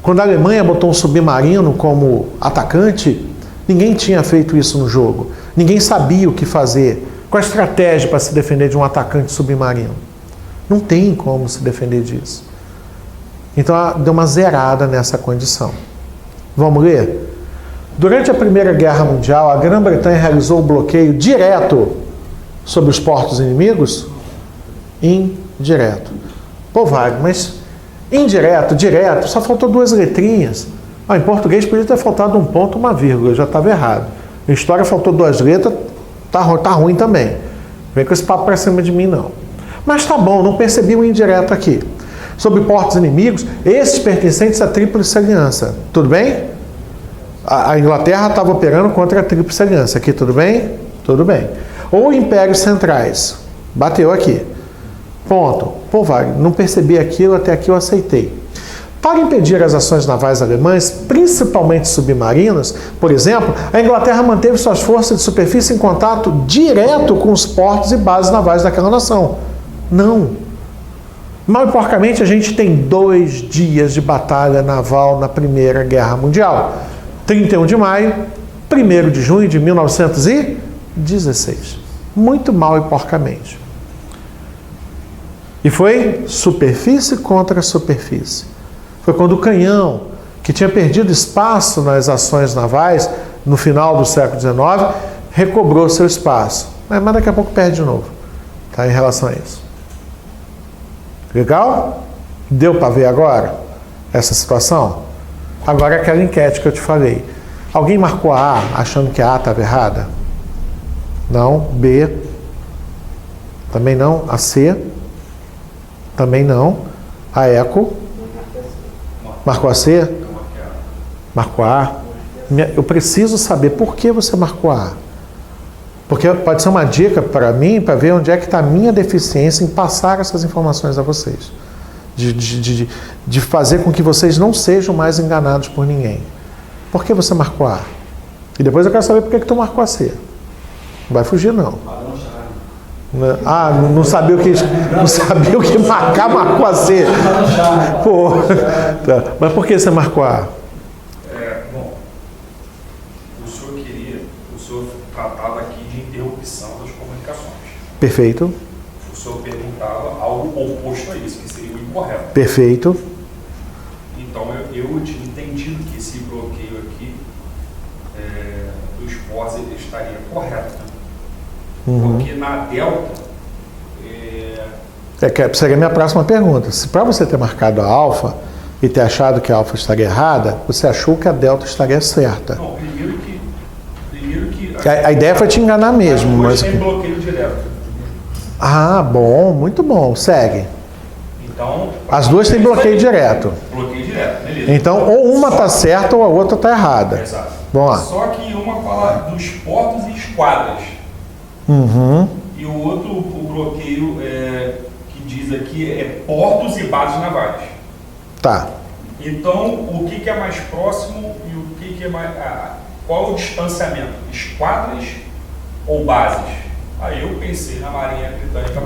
Quando a Alemanha botou um submarino como atacante, ninguém tinha feito isso no jogo. Ninguém sabia o que fazer. Qual a estratégia para se defender de um atacante submarino? Não tem como se defender disso. Então deu uma zerada nessa condição. Vamos ler? Durante a Primeira Guerra Mundial, a Grã-Bretanha realizou o bloqueio direto sobre os portos inimigos? Indireto. Pô, Wagner, mas indireto, direto, só faltou 2 letrinhas. Em português podia ter faltado um ponto, uma vírgula, já estava errado. Em história faltou 2 letras, tá ruim também. Vem com esse papo para cima de mim, não. Mas tá bom, não percebi o indireto aqui. Sobre portos inimigos, esses pertencentes à Tríplice Aliança. Tudo bem? A Inglaterra estava operando contra a Tríplice Aliança. Aqui tudo bem? Tudo bem. Ou impérios centrais. Bateu aqui. Ponto. Pô, Wagner, não percebi aquilo, até aqui eu aceitei. Para impedir as ações navais alemãs, principalmente submarinas, por exemplo, a Inglaterra manteve suas forças de superfície em contato direto com os portos e bases navais daquela nação. Não. Mal e porcamente, a gente tem 2 dias de batalha naval na Primeira Guerra Mundial. 31 de maio, 1º de junho de 1916. Muito mal e porcamente. E foi superfície contra superfície. Foi quando o canhão, que tinha perdido espaço nas ações navais no final do século XIX, recobrou seu espaço. Mas daqui a pouco perde de novo, tá, em relação a isso. Legal? Deu para ver agora essa situação? Agora é aquela enquete que eu te falei. Alguém marcou a A achando que a A estava errada? Não. B? Também não. A C? Também não. A Eco? Marcou a C? Marcou a A? Eu preciso saber por que você marcou a A. Porque pode ser uma dica para mim, para ver onde é que está a minha deficiência em passar essas informações a vocês. De fazer com que vocês não sejam mais enganados por ninguém. Por que você marcou a A? E depois eu quero saber por que tu marcou a C. Não vai fugir, não. Não sabia o que marcou a C. Pô. Tá. Mas por que você marcou a A? Bom, o senhor tratava aqui de interrupção das comunicações. Perfeito. O senhor perguntava algo oposto a isso, que seria o incorreto. Perfeito. Então eu tinha entendido que esse bloqueio aqui dos portos estaria correto. Né? Porque na Delta... Seria a minha próxima pergunta. Se para você ter marcado a alfa e ter achado que a alfa estaria errada, você achou que a delta estaria certa. Não, primeiro que a ideia foi te enganar mesmo. Mas tem bloqueio direto. Bom, muito bom. Segue. Então, as duas têm bloqueio direto. Bloqueio direto, beleza. Então, ou uma está certa ou a outra está errada. Exato. Vamos lá. Só que uma fala dos portos e esquadras. E o outro, o bloqueio que diz aqui é portos e bases navais. Tá. Então, o que é mais próximo e o que é mais... qual é o distanciamento? Esquadras ou bases? Aí eu pensei na Marinha Britânica.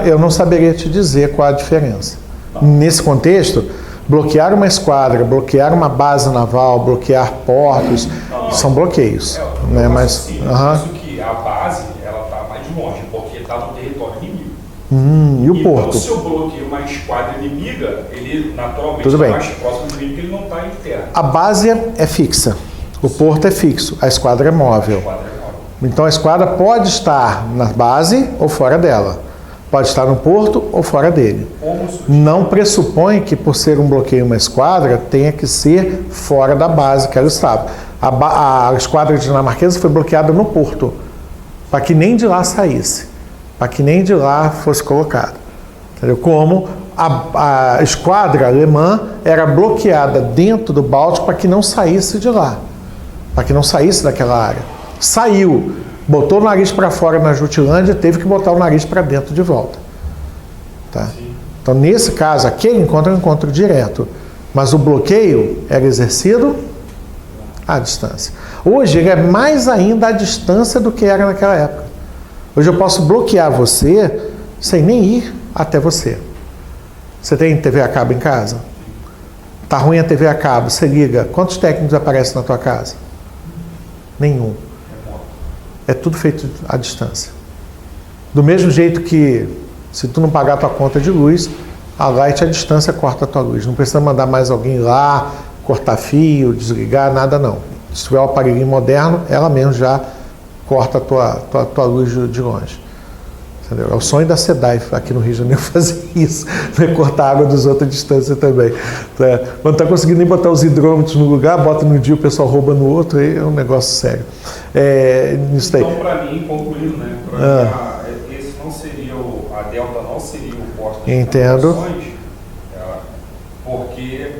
Eu não saberia te dizer qual a diferença. Não. Nesse contexto, bloquear uma esquadra, bloquear uma base naval, bloquear portos, são bloqueios. Né? Mas, Isso que a base ela está mais longe, porque está no território inimigo. E o então, porto? Se eu bloqueio uma esquadra inimiga, ele naturalmente Tudo bem. mais próximo de mim, porque ele não está em terra. A base é fixa, o porto é fixo, a esquadra é móvel. Então a esquadra pode estar na base ou fora dela. Pode estar no porto ou fora dele. Não pressupõe que por ser um bloqueio uma esquadra, tenha que ser fora da base que ela estava. A esquadra dinamarquesa foi bloqueada no porto, para que nem de lá saísse, para que nem de lá fosse colocada. Entendeu? Como a esquadra alemã era bloqueada dentro do Báltico para que não saísse de lá, para que não saísse daquela área. Saiu, botou o nariz para fora na Jutlândia, teve que botar o nariz para dentro de volta. Tá? Então, nesse caso, aquele encontro é um encontro direto, mas o bloqueio era exercido à distância. Hoje, ele é mais ainda à distância do que era naquela época. Hoje eu posso bloquear você sem nem ir até você. Você tem TV a cabo em casa? Tá ruim a TV a cabo, você liga. Quantos técnicos aparecem na tua casa? Nenhum. É tudo feito à distância. Do mesmo jeito que, se tu não pagar a tua conta de luz, a Light à distância corta a tua luz. Não precisa mandar mais alguém lá, cortar fio, desligar, nada não. Se tiver um aparelhinho moderno, ela mesmo já corta a tua luz de longe. Entendeu? É o sonho da SEDAI aqui no Rio de Janeiro fazer isso, né? Cortar a água dos outros à distância também. Quando não está conseguindo nem botar os hidrômetros no lugar, bota num dia, o pessoal rouba no outro, aí é um negócio sério. Então, para mim, concluindo, né? Esse não seria a Delta não seria o porto de comunicações, porque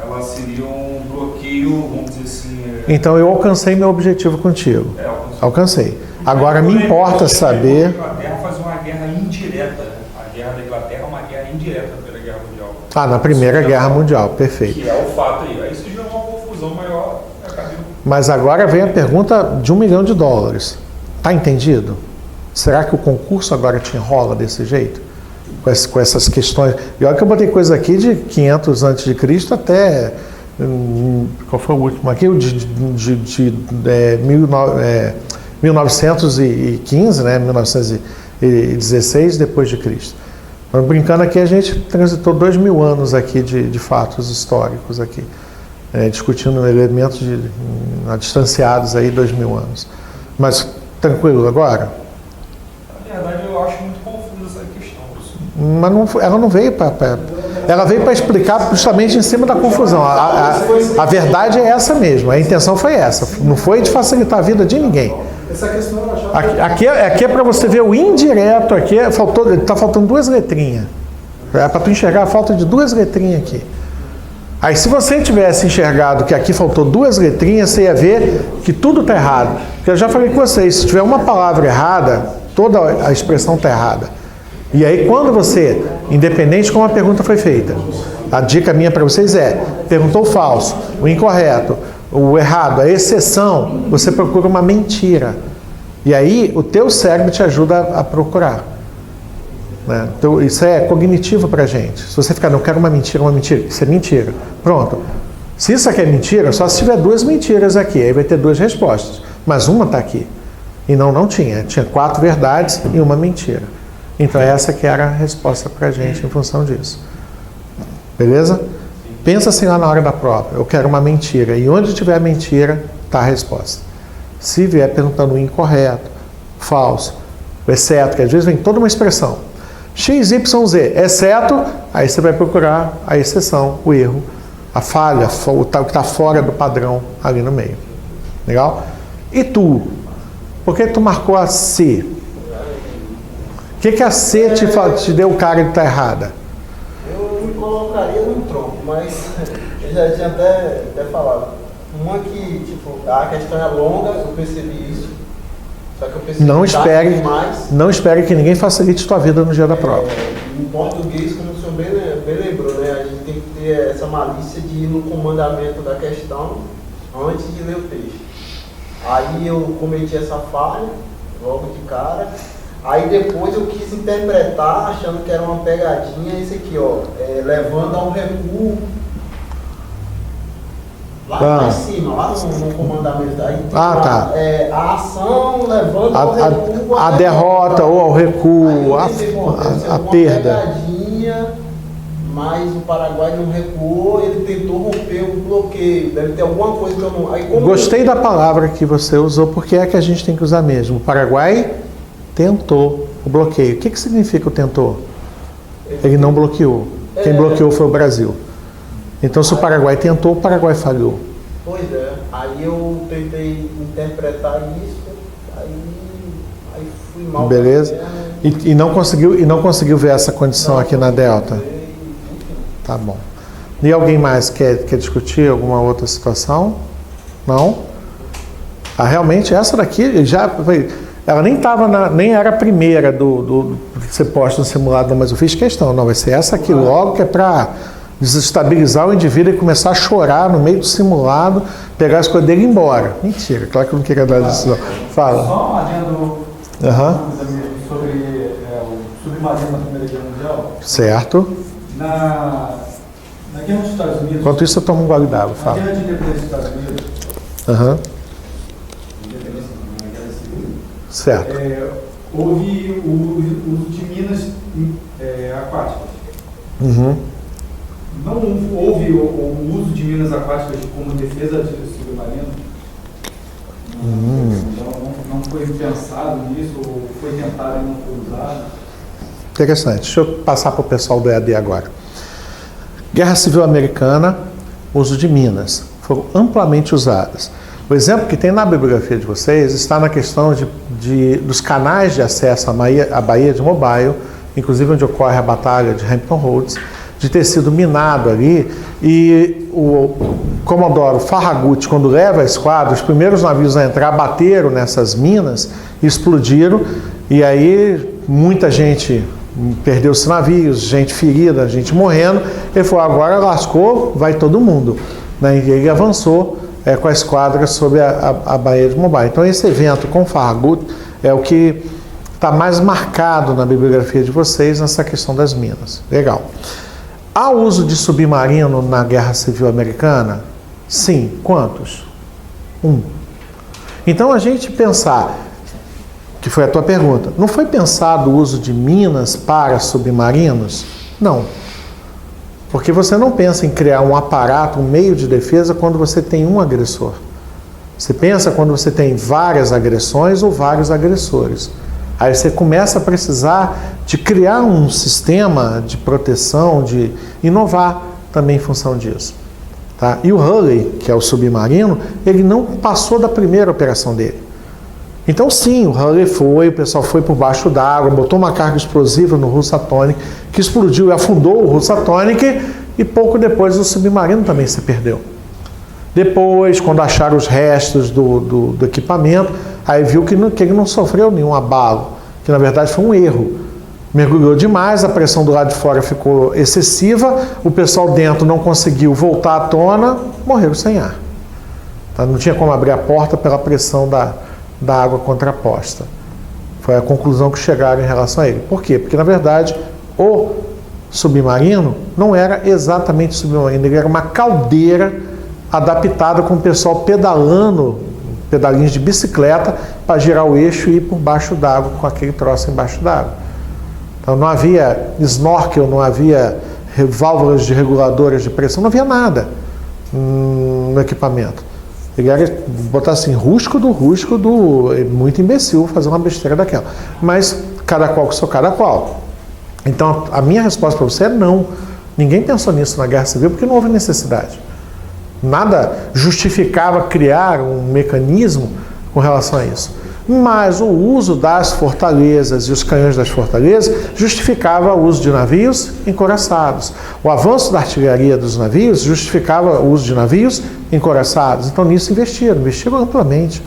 ela seria um bloqueio, vamos dizer assim... Então, eu alcancei meu objetivo contigo. Alcancei. Agora, me importa saber... A Inglaterra fazia uma guerra indireta. A guerra da Inglaterra é uma guerra indireta na Primeira Guerra Mundial. Na Primeira Guerra Mundial, perfeito. Que é o fato aí. Aí isso gerou uma confusão maior. Mas agora vem a pergunta de $1 milhão. Tá entendido? Será que o concurso agora te enrola desse jeito? Com essas questões. E olha que eu botei coisa aqui de 500 a.C. até... Qual foi o último aqui? O de 1915, né? 1916 depois de Cristo. Mas, brincando aqui, a gente transitou 2.000 anos aqui de fatos históricos aqui, discutindo elementos distanciados aí 2.000 anos. Mas tranquilo agora? Na verdade, eu acho muito confusa essa questão, professor. Mas ela não veio para... Ela veio para explicar justamente em cima da confusão. A verdade é essa mesmo, a intenção foi essa. Não foi de facilitar a vida de ninguém. Essa questão eu achava... Aqui é para você ver o indireto, aqui está faltando 2 letrinhas. É para tu enxergar a falta de 2 letrinhas aqui. Aí se você tivesse enxergado que aqui faltou 2 letrinhas, você ia ver que tudo está errado. Porque eu já falei com vocês, se tiver uma palavra errada, toda a expressão está errada. E aí quando você, independente de como a pergunta foi feita, a dica minha para vocês é, perguntou o falso, o incorreto, o errado, a exceção, você procura uma mentira. E aí o teu cérebro te ajuda a procurar. Né? Então, isso é cognitivo para a gente. Se você ficar, não quero uma mentira, isso é mentira. Pronto. Se isso aqui é mentira, só se tiver 2 mentiras aqui, aí vai ter 2 respostas. Mas uma está aqui. E não tinha. Tinha 4 verdades e uma mentira. Então essa que era a resposta para a gente em função disso. Beleza? Pensa assim lá na hora da prova. Eu quero uma mentira. E onde tiver a mentira, está a resposta. Se vier perguntando o incorreto, falso, exceto, que às vezes vem toda uma expressão. X, Y, Z, exceto, aí você vai procurar a exceção, o erro, a falha, o que está fora do padrão ali no meio. Legal? E tu? Por que tu marcou a C? O que a C te deu o cara de estar errada? Eu me colocaria no tronco, mas eu já tinha até falado. Uma que, tipo, a questão é longa, eu percebi isso. Só que eu percebi não espere que ninguém facilite tua vida no dia da prova. Em português, como o senhor bem lembrou, né? A gente tem que ter essa malícia de ir no comandamento da questão antes de ler o texto. Aí eu cometi essa falha, logo de cara. Aí depois eu quis interpretar, achando que era uma pegadinha, esse aqui, ó, levando a um recuo Lá em cima, lá no comandamento. Aí tem tá. A ação levando ao recuo. A derrota ou ao recuo, a perda. Mas o Paraguai não recuou, ele tentou romper o bloqueio. Deve ter alguma coisa que eu não... Aí, Gostei da palavra que você usou, porque é que a gente tem que usar mesmo. O Paraguai tentou o bloqueio. O que significa o tentou? Ele não bloqueou. Quem bloqueou foi o Brasil. Então, se o Paraguai tentou, o Paraguai falhou. Pois é. Aí eu tentei interpretar isso, aí fui mal. Beleza. E não conseguiu ver essa condição aqui na Delta? Tá bom. E alguém mais quer discutir alguma outra situação? Não? Realmente essa daqui ela nem era a primeira do que você posta no simulado, mas eu fiz questão. Não, vai ser essa aqui logo, que é para desestabilizar o indivíduo e começar a chorar no meio do simulado, pegar as coisas dele e ir embora. Mentira, claro que eu não queria dar disso não. Fala. Só um adendo sobre o submarino na Primeira Guerra Mundial. Certo. Na Guerra dos Estados Unidos... Enquanto isso, eu tomo um gole d'água. Na Guerra de Independência dos Estados Unidos... Independência não, na Guerra Civil... Certo. Houve o uso de minas aquáticas. Não houve o uso de minas aquáticas como defesa de submarino? Não foi pensado nisso, ou foi tentado e não foi usado? Interessante. Deixa eu passar para o pessoal do EAD agora. Guerra Civil Americana, uso de minas, foram amplamente usadas. O exemplo que tem na bibliografia de vocês está na questão dos canais de acesso à Baía de Mobile, inclusive onde ocorre a Batalha de Hampton Roads, de ter sido minado ali, e o Comodoro Farragut, quando leva a esquadra, os primeiros navios a entrar bateram nessas minas, explodiram, e aí muita gente perdeu os navios, gente ferida, gente morrendo. Ele falou, agora lascou, vai todo mundo. E ele avançou com a esquadra sobre a Baía de Mobile. Então esse evento com Farragut é o que está mais marcado na bibliografia de vocês nessa questão das minas. Legal. Há uso de submarino na Guerra Civil Americana? Sim. Quantos? 1. Então a gente pensar, que foi a tua pergunta, não foi pensado o uso de minas para submarinos? Não. Porque você não pensa em criar um aparato, um meio de defesa quando você tem um agressor. Você pensa quando você tem várias agressões ou vários agressores. Aí você começa a precisar de criar um sistema de proteção, de inovar também em função disso. Tá? E o Hurley, que é o submarino, ele não passou da primeira operação dele. Então sim, o Hurley o pessoal foi por baixo d'água, botou uma carga explosiva no Housatonic, que explodiu e afundou o Housatonic, e pouco depois o submarino também se perdeu. Depois, quando acharam os restos do equipamento, aí viu que ele não sofreu nenhum abalo, que na verdade foi um erro. Mergulhou demais, a pressão do lado de fora ficou excessiva, o pessoal dentro não conseguiu voltar à tona, morreram sem ar. Tá? Não tinha como abrir a porta pela pressão da água contraposta. Foi a conclusão que chegaram em relação a ele. Por quê? Porque na verdade o submarino não era exatamente submarino, ele era uma caldeira adaptada com o pessoal pedalando, pedalinhos de bicicleta, para girar o eixo e ir por baixo d'água com aquele troço embaixo d'água. Então não havia snorkel, não havia válvulas de reguladoras de pressão, não havia nada no equipamento. Ele era, botar assim, rústico do muito imbecil fazer uma besteira daquela. Mas cada qual com seu cada qual. Então a minha resposta para você é não. Ninguém pensou nisso na Guerra Civil porque não houve necessidade. Nada justificava criar um mecanismo com relação a isso. Mas o uso das fortalezas e os canhões das fortalezas justificava o uso de navios encouraçados. O avanço da artilharia dos navios justificava o uso de navios encouraçados. Então nisso investiram amplamente.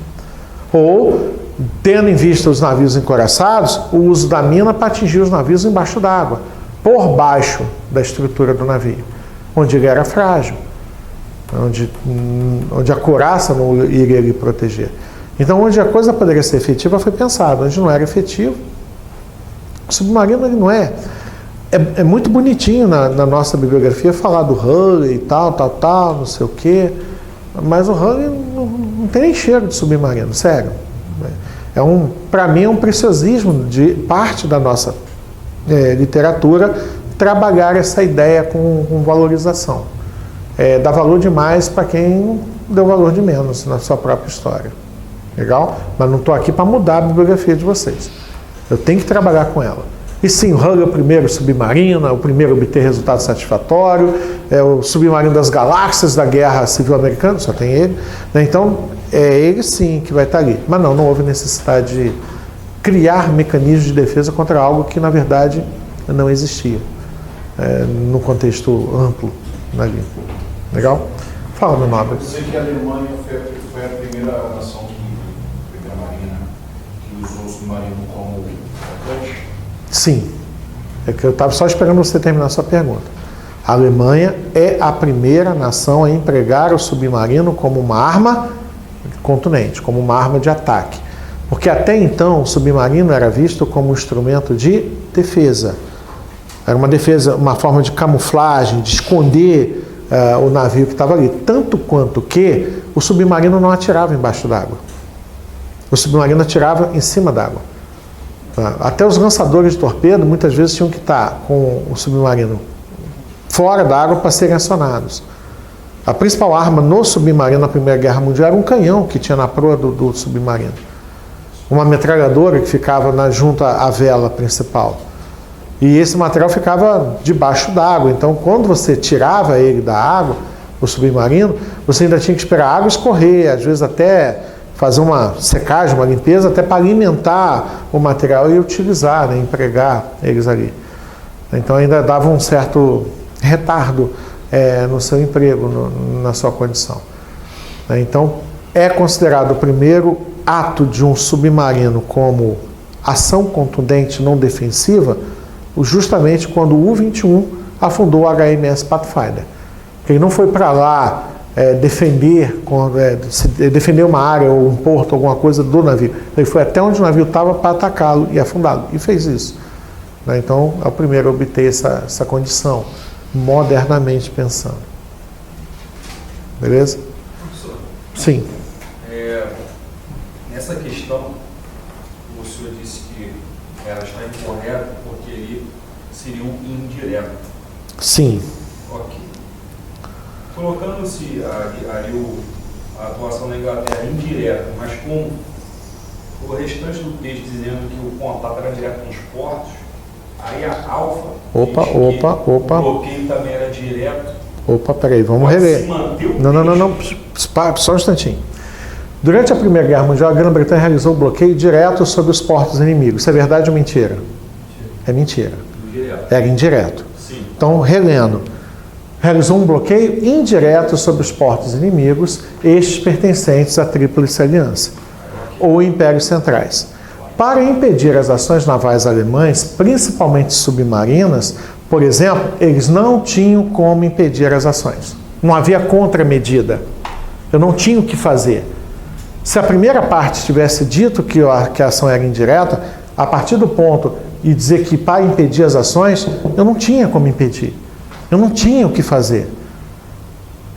Ou, tendo em vista os navios encouraçados, o uso da mina para atingir os navios embaixo d'água, por baixo da estrutura do navio, onde ele era frágil, onde a couraça não iria lhe proteger. Então, onde a coisa poderia ser efetiva foi pensado, onde não era efetivo. O submarino ele não é. É muito bonitinho na nossa bibliografia falar do Hurley e tal, não sei o quê. Mas o Hurley não tem nem cheiro de submarino, sério. Para mim é um preciosismo de parte da nossa literatura trabalhar essa ideia com valorização. Dá valor demais para quem deu valor de menos na sua própria história. Legal? Mas não estou aqui para mudar a bibliografia de vocês. Eu tenho que trabalhar com ela. E sim, o Hurley é o primeiro submarino, é o primeiro a obter resultado satisfatório, é o submarino das galáxias da Guerra Civil Americana, só tem ele. Né? Então, é ele sim que vai estar ali. Mas não houve necessidade de criar mecanismos de defesa contra algo que, na verdade, não existia no contexto amplo ali. Legal? Fala, meu nobre. Eu sei que a Alemanha foi a primeira nação, a primeira marina, que usou o submarino como atacante. Sim. É que eu estava só esperando você terminar a sua pergunta. A Alemanha é a primeira nação a empregar o submarino como uma arma contundente, como uma arma de ataque. Porque até então o submarino era visto como um instrumento de defesa. Era uma defesa, uma forma de camuflagem, de esconder o navio que estava ali. Tanto quanto que o submarino não atirava embaixo d'água. O submarino atirava em cima d'água. Até os lançadores de torpedo muitas vezes tinham que estar com o submarino fora d'água para serem acionados. A principal arma no submarino na Primeira Guerra Mundial era um canhão que tinha na proa do submarino. Uma metralhadora que ficava junto à vela principal. E esse material ficava debaixo d'água. Então, quando você tirava ele da água, o submarino, você ainda tinha que esperar a água escorrer, às vezes até fazer uma secagem, uma limpeza, até para alimentar o material e utilizar, né, empregar eles ali. Então, ainda dava um certo retardo no seu emprego, na sua condição. Então, é considerado o primeiro ato de um submarino como ação contundente não defensiva, justamente quando o U-21 afundou o HMS Pathfinder. Ele não foi para lá defender uma área ou um porto, alguma coisa do navio. Ele foi até onde o navio estava para atacá-lo e afundá-lo. E fez isso. Então, é o primeiro a obter essa condição, modernamente pensando. Beleza? Professor? Sim. Nessa questão, o senhor disse que ela está incorreta porque ele seria um indireto. Sim. Ok. Colocando-se ali a atuação da Inglaterra indireta, mas com o restante do texto dizendo que o contato era direto nos portos, aí a Alfa O bloqueio também era direto. Peraí, vamos rever. Não. Só um instantinho. Durante a Primeira Guerra Mundial, a Grã-Bretanha realizou o bloqueio direto sobre os portos inimigos. Isso é verdade ou mentira? É mentira. Era indireto. Sim. Então, relendo. Realizou um bloqueio indireto sobre os portos inimigos, estes pertencentes à Tríplice Aliança, ou Impérios Centrais. Para impedir as ações navais alemães, principalmente submarinas, por exemplo, eles não tinham como impedir as ações. Não havia contramedida. Eu não tinha o que fazer. Se a primeira parte tivesse dito que a ação era indireta, a partir do ponto e dizer que para impedir as ações, eu não tinha como impedir. Eu não tinha o que fazer.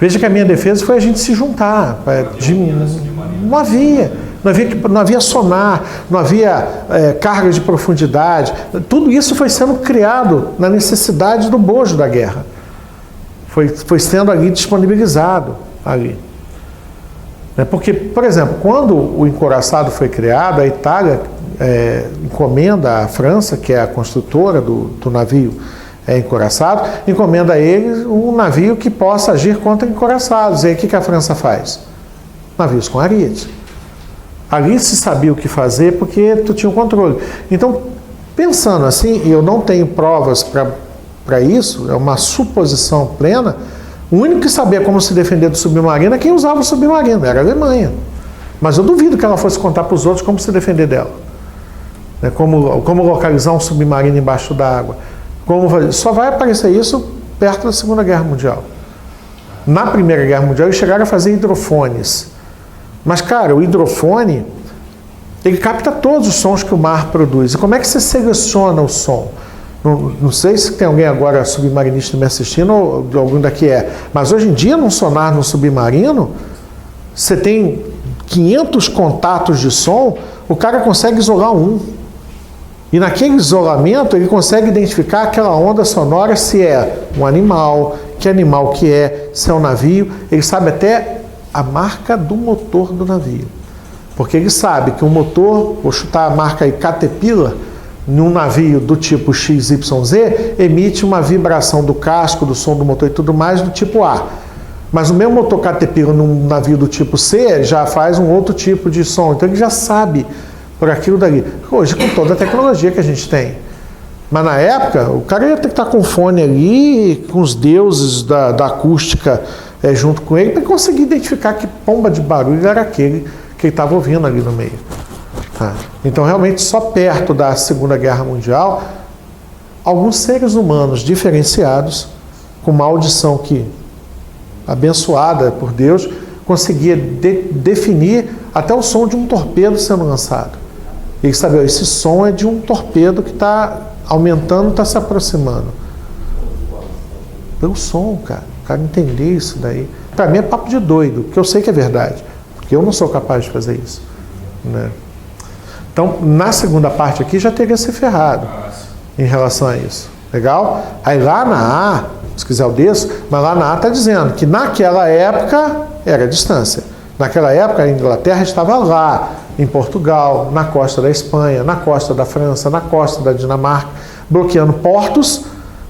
Veja que a minha defesa foi a gente se juntar. Não havia sonar, não havia carga de profundidade. Tudo isso foi sendo criado na necessidade do bojo da guerra. Foi sendo ali disponibilizado ali. Porque, por exemplo, quando o encouraçado foi criado, a Itália encomenda à França, que é a construtora do navio encouraçado, encomenda a ele um navio que possa agir contra encouraçados. E aí o que a França faz? Navios com ariete. Ali se sabia o que fazer porque tu tinha o controle. Então, pensando assim, e eu não tenho provas para isso, é uma suposição plena, o único que sabia como se defender do submarino é quem usava o submarino, era a Alemanha. Mas eu duvido que ela fosse contar para os outros como se defender dela. Como localizar um submarino embaixo d'água. Só vai aparecer isso perto da Segunda Guerra Mundial. Na Primeira Guerra Mundial eles chegaram a fazer hidrofones. Mas, cara, o hidrofone, ele capta todos os sons que o mar produz. E como é que você seleciona o som? Não sei se tem alguém agora submarinista me assistindo ou algum daqui mas hoje em dia, num sonar no submarino, você tem 500 contatos de som, o cara consegue isolar um. E naquele isolamento ele consegue identificar aquela onda sonora, se é um animal, que animal que é, se é um navio. Ele sabe até a marca do motor do navio. Porque ele sabe que o motor, vou chutar a marca aí, Caterpillar, num navio do tipo XYZ, emite uma vibração do casco, do som do motor e tudo mais do tipo A. Mas o meu motor Caterpillar num navio do tipo C já faz um outro tipo de som. Então ele já sabe por aquilo dali. Hoje, com toda a tecnologia que a gente tem. Mas na época, o cara ia ter que estar com fone ali, com os deuses da acústica junto com ele, para conseguir identificar que pomba de barulho era aquele que ele estava ouvindo ali no meio. Então, realmente, só perto da Segunda Guerra Mundial, alguns seres humanos diferenciados, com uma audição que, abençoada por Deus, conseguia definir até o som de um torpedo sendo lançado. Ele sabia, esse som é de um torpedo que está aumentando, está se aproximando. Pelo som, cara. O cara entender isso daí. Para mim é papo de doido, porque eu sei que é verdade. Porque eu não sou capaz de fazer isso. Né? Então, na segunda parte aqui, já teria se ferrado em relação a isso. Legal? Aí lá na A, se quiser eu desço, mas lá na A está dizendo que naquela época era a distância. Naquela época a Inglaterra estava lá, em Portugal, na costa da Espanha, na costa da França, na costa da Dinamarca, bloqueando portos,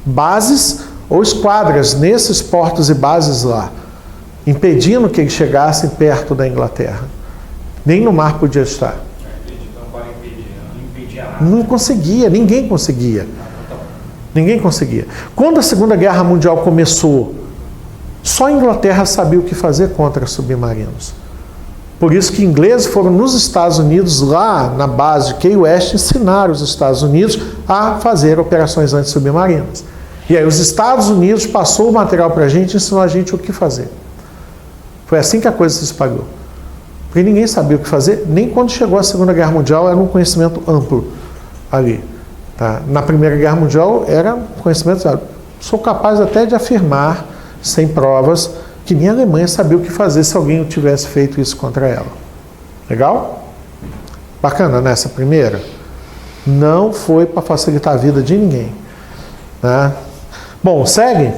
bases ou esquadras nesses portos e bases lá, impedindo que eles chegassem perto da Inglaterra. Nem no mar podia estar. Não conseguia, ninguém conseguia. Ninguém conseguia. Quando a Segunda Guerra Mundial começou, só a Inglaterra sabia o que fazer contra submarinos. Por isso que ingleses foram nos Estados Unidos, lá na base de Key West, ensinar os Estados Unidos a fazer operações antissubmarinas. E aí os Estados Unidos passou o material para a gente e ensinou a gente o que fazer. Foi assim que a coisa se espalhou. Porque ninguém sabia o que fazer, nem quando chegou a Segunda Guerra Mundial era um conhecimento amplo ali. Tá? Na Primeira Guerra Mundial era um conhecimento amplo. Sou capaz até de afirmar, sem provas, que nem a Alemanha sabia o que fazer se alguém tivesse feito isso contra ela. Legal? Bacana nessa primeira? Não foi para facilitar a vida de ninguém. Né? Bom, segue?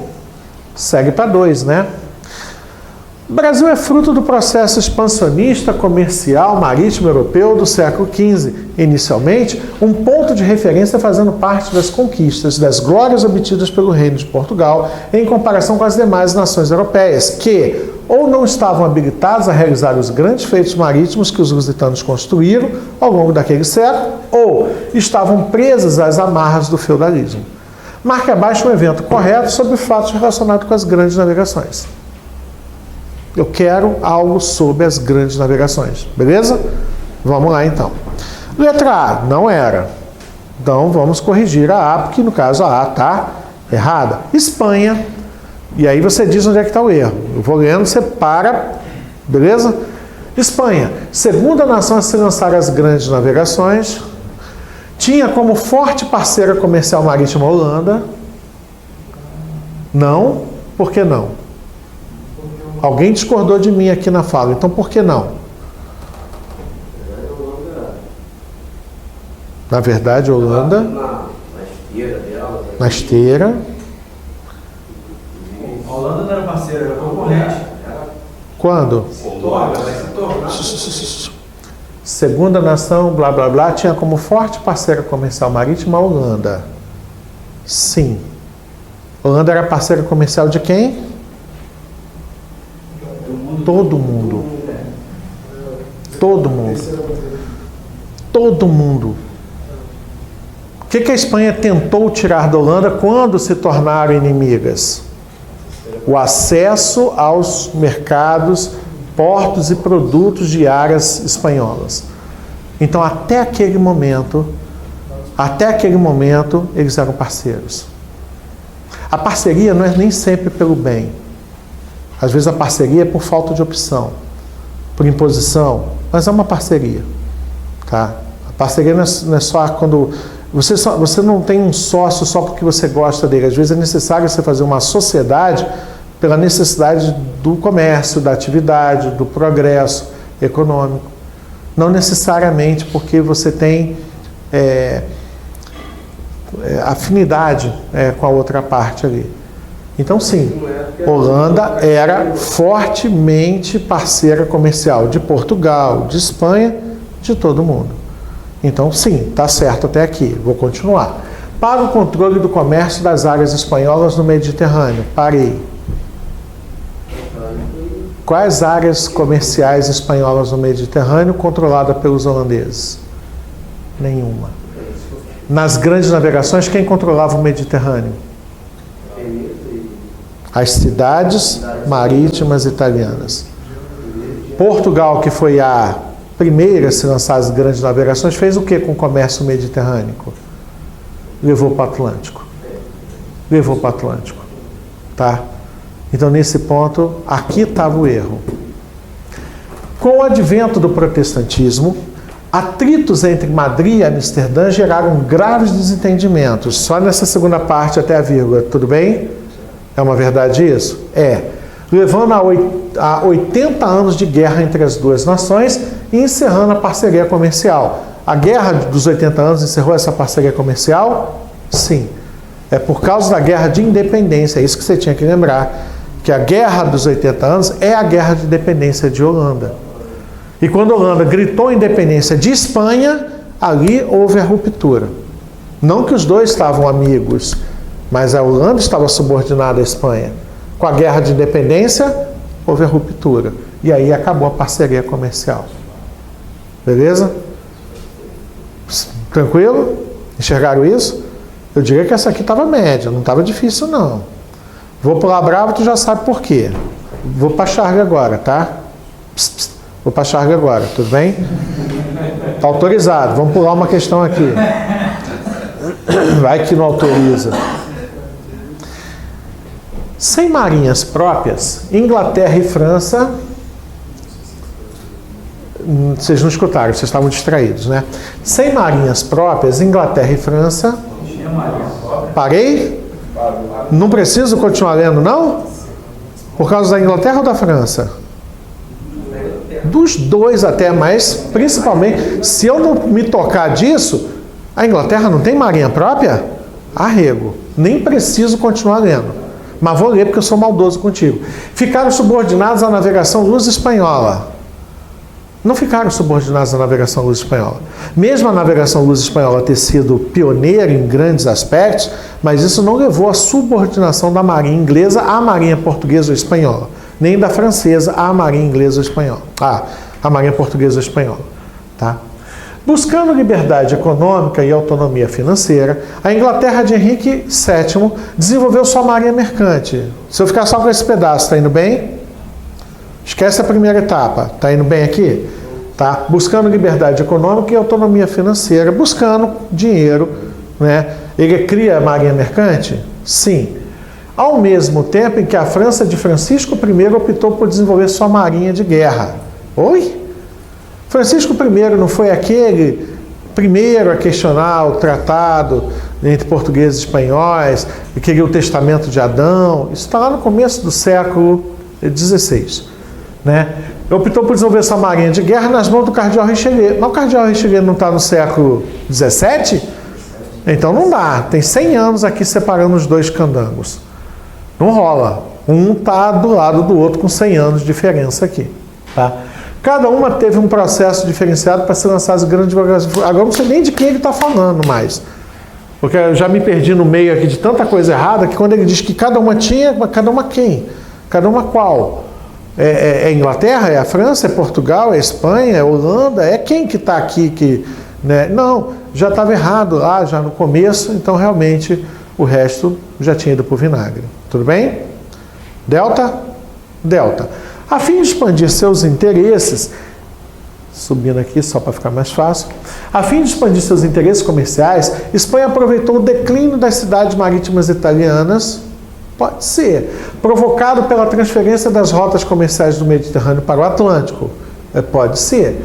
Segue para 2, né? O Brasil é fruto do processo expansionista comercial marítimo europeu do século XV. Inicialmente, um ponto de referência fazendo parte das conquistas, das glórias obtidas pelo Reino de Portugal em comparação com as demais nações europeias, que ou não estavam habilitados a realizar os grandes feitos marítimos que os lusitanos construíram ao longo daquele século, ou estavam presas às amarras do feudalismo. Marque abaixo um evento correto sobre fatos relacionados com as grandes navegações. Eu quero algo sobre as grandes navegações, beleza? Vamos lá então. Letra A, não era. Então vamos corrigir a A, porque no caso a A está errada. Espanha, e aí você diz onde é que está o erro. Eu vou lendo, você para, beleza? Espanha, segunda nação a se lançar as grandes navegações, tinha como forte parceira comercial marítima a Holanda. Não, por que não? Alguém discordou de mim aqui na fala, então por que não? Na verdade, a Holanda... Na esteira dela. Na esteira. A Holanda não era parceira, era concorrente. Quando? Segunda nação, blá blá blá, tinha como forte parceira comercial marítima a Holanda. Sim. A Holanda era parceira comercial de quem? Todo mundo. Todo mundo. Todo mundo. O que a Espanha tentou tirar da Holanda quando se tornaram inimigas? O acesso aos mercados, portos e produtos de áreas espanholas. Então, até aquele momento, eles eram parceiros. A parceria não é nem sempre pelo bem. Às vezes a parceria é por falta de opção, por imposição, mas é uma parceria. Tá? A parceria não é só quando... Você não tem um sócio só porque você gosta dele. Às vezes é necessário você fazer uma sociedade pela necessidade do comércio, da atividade, do progresso econômico. Não necessariamente porque você tem afinidade com a outra parte ali. Então, sim, Holanda era fortemente parceira comercial de Portugal, de Espanha, de todo mundo. Então, sim, está certo até aqui. Vou continuar. Para o controle do comércio das áreas espanholas no Mediterrâneo. Parei. Quais áreas comerciais espanholas no Mediterrâneo controladas pelos holandeses? Nenhuma. Nas grandes navegações, quem controlava o Mediterrâneo? As cidades marítimas italianas. Portugal, que foi a primeira a se lançar as grandes navegações, fez o que com o comércio mediterrâneo? Levou para o Atlântico. Levou para o Atlântico. Tá? Então, nesse ponto, aqui estava o erro. Com o advento do protestantismo, atritos entre Madrid e Amsterdã geraram graves desentendimentos. Só nessa segunda parte até a vírgula, tudo bem? É uma verdade isso? Levando a 80 anos de guerra entre as duas nações e encerrando a parceria comercial. A guerra dos 80 anos encerrou essa parceria comercial? Sim. É por causa da guerra de independência, é isso que você tinha que lembrar, que a guerra dos 80 anos é a guerra de independência de Holanda. E quando a Holanda gritou a independência de Espanha, ali houve a ruptura. Não que os dois estavam amigos, mas a Holanda estava subordinada à Espanha. Com a guerra de independência, houve a ruptura. E aí acabou a parceria comercial. Beleza? Tranquilo? Enxergaram isso? Eu diria que essa aqui estava média, não estava difícil não. Vou pular bravo, tu já sabe por quê. Vou para a charge agora, tá? Vou para a charge agora, tudo bem? Está autorizado. Vamos pular uma questão aqui. Vai que não autoriza. Sem marinhas próprias, Inglaterra e França... Vocês não escutaram, vocês estavam distraídos, né? Sem marinhas próprias, Inglaterra e França... Parei? Não preciso continuar lendo, não? Por causa da Inglaterra ou da França? Dos dois até, mas principalmente, se eu não me tocar disso, a Inglaterra não tem marinha própria? Arrego. Nem preciso continuar lendo. Mas vou ler porque eu sou maldoso contigo. Ficaram subordinados à navegação luso-espanhola. Não ficaram subordinados à navegação luso-espanhola. Mesmo a navegação luso-espanhola ter sido pioneira em grandes aspectos, mas isso não levou à subordinação da marinha inglesa à marinha portuguesa ou espanhola, nem da francesa à marinha inglesa ou espanhola. A marinha portuguesa ou espanhola. Tá? Buscando liberdade econômica e autonomia financeira, a Inglaterra de Henrique VII desenvolveu sua marinha mercante. Se eu ficar só com esse pedaço, está indo bem? Esquece a primeira etapa. Está indo bem aqui? Tá? Buscando liberdade econômica e autonomia financeira, buscando dinheiro. Né? Ele cria a marinha mercante? Sim. Ao mesmo tempo em que a França de Francisco I optou por desenvolver sua marinha de guerra. Oi? Francisco I não foi aquele primeiro a questionar o tratado entre portugueses e espanhóis, e queria o testamento de Adão? Isso está lá no começo do século XVI. Né? Optou por desenvolver essa marinha de guerra nas mãos do cardeal Richelieu. Mas o cardeal Richelieu não está no século XVII? Então não dá. Tem 100 anos aqui separando os dois candangos. Não rola. Um está do lado do outro com 100 anos de diferença aqui. Tá? Cada uma teve um processo diferenciado para se lançar as grandes navegações. Agora não sei nem de quem ele está falando mais. Porque eu já me perdi no meio aqui de tanta coisa errada que quando ele diz que cada uma tinha, cada uma quem? Cada uma qual? É Inglaterra? É a França? É Portugal? É Espanha? É Holanda? É quem que está aqui? Né? Não, já estava errado lá, já no começo, então realmente o resto já tinha ido para o vinagre. Tudo bem? Delta? Delta. A fim de expandir seus interesses, subindo aqui só para ficar mais fácil, a fim de expandir seus interesses comerciais, Espanha aproveitou o declínio das cidades marítimas italianas, pode ser, provocado pela transferência das rotas comerciais do Mediterrâneo para o Atlântico, pode ser,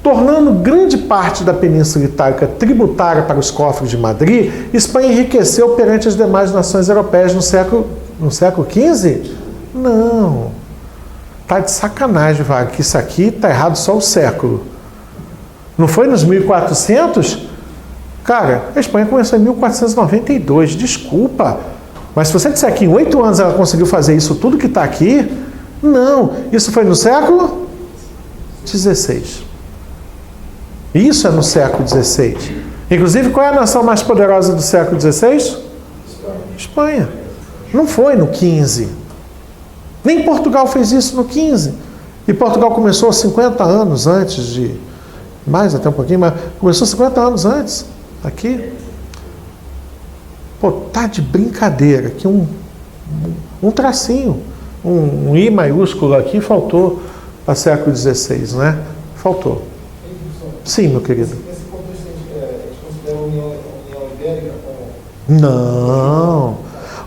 tornando grande parte da Península Itálica tributária para os cofres de Madrid, Espanha enriqueceu perante as demais nações europeias no século XV? Não. Tá de sacanagem, Wagner, que isso aqui tá errado só o século. Não foi nos 1400? Cara, a Espanha começou em 1492, desculpa. Mas se você disser que em 8 anos ela conseguiu fazer isso tudo que está aqui, não. Isso foi no século XVI. Isso é no século XVI. Inclusive, qual é a nação mais poderosa do século XVI? Espanha. Não foi no XV. Nem Portugal fez isso no XV. E Portugal começou 50 anos antes de... Mais até um pouquinho, mas começou 50 anos antes. Aqui. Pô, tá de brincadeira. Aqui um tracinho. Um I maiúsculo aqui faltou para século XVI, né? Faltou. Sim, meu querido. Nesse contexto, a gente considera a União Ibérica como... Não.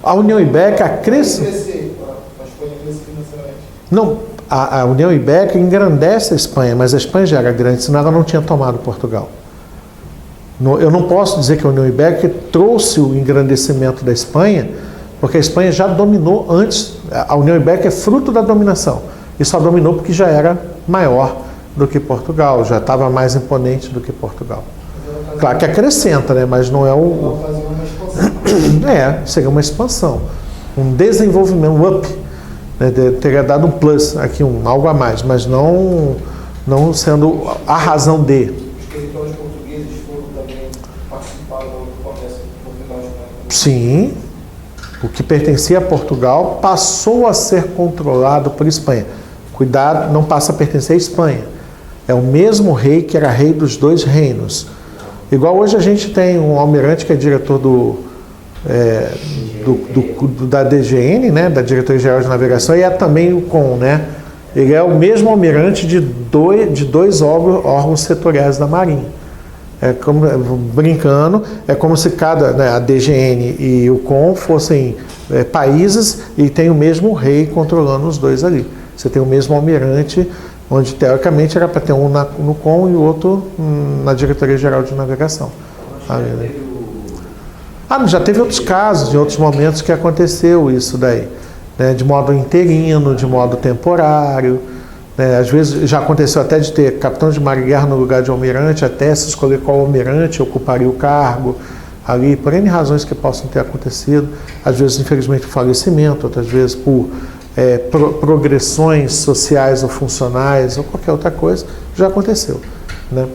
A União Ibérica cresce... A Espanha cresce financeiramente. Não, a União Ibérica engrandece a Espanha, mas a Espanha já era grande, senão ela não tinha tomado Portugal. Eu não posso dizer que a União Ibérica trouxe o engrandecimento da Espanha, porque a Espanha já dominou antes. A União Ibérica é fruto da dominação. E só dominou porque já era maior do que Portugal, já estava mais imponente do que Portugal. Claro que acrescenta, né? Mas não é o... seria uma expansão, um desenvolvimento, um up, né? Teria dado um plus aqui, algo a mais, mas não sendo a razão de. Os territórios portugueses foram também participaram do comércio de Portugal e Espanha. Sim, o que pertencia a Portugal passou a ser controlado por Espanha. Cuidado, não passa a pertencer à Espanha. É o mesmo rei que era rei dos dois reinos. Igual hoje a gente tem um almirante que é diretor da DGN, né, da Diretoria Geral de Navegação, e é também o CON, né? Ele é o mesmo almirante de dois órgãos setoriais da Marinha. É como, brincando, é como se a DGN e o CON fossem países e tem o mesmo rei controlando os dois ali. Você tem o mesmo almirante, onde teoricamente era para ter um no CON e o outro na Diretoria Geral de Navegação. Já teve outros casos, em outros momentos que aconteceu isso daí, né, de modo interino, de modo temporário, né, às vezes já aconteceu até de ter capitão de mar e guerra no lugar de almirante, até se escolher qual almirante ocuparia o cargo ali, por N razões que possam ter acontecido, às vezes infelizmente por falecimento, outras vezes por progressões sociais ou funcionais ou qualquer outra coisa, já aconteceu, né?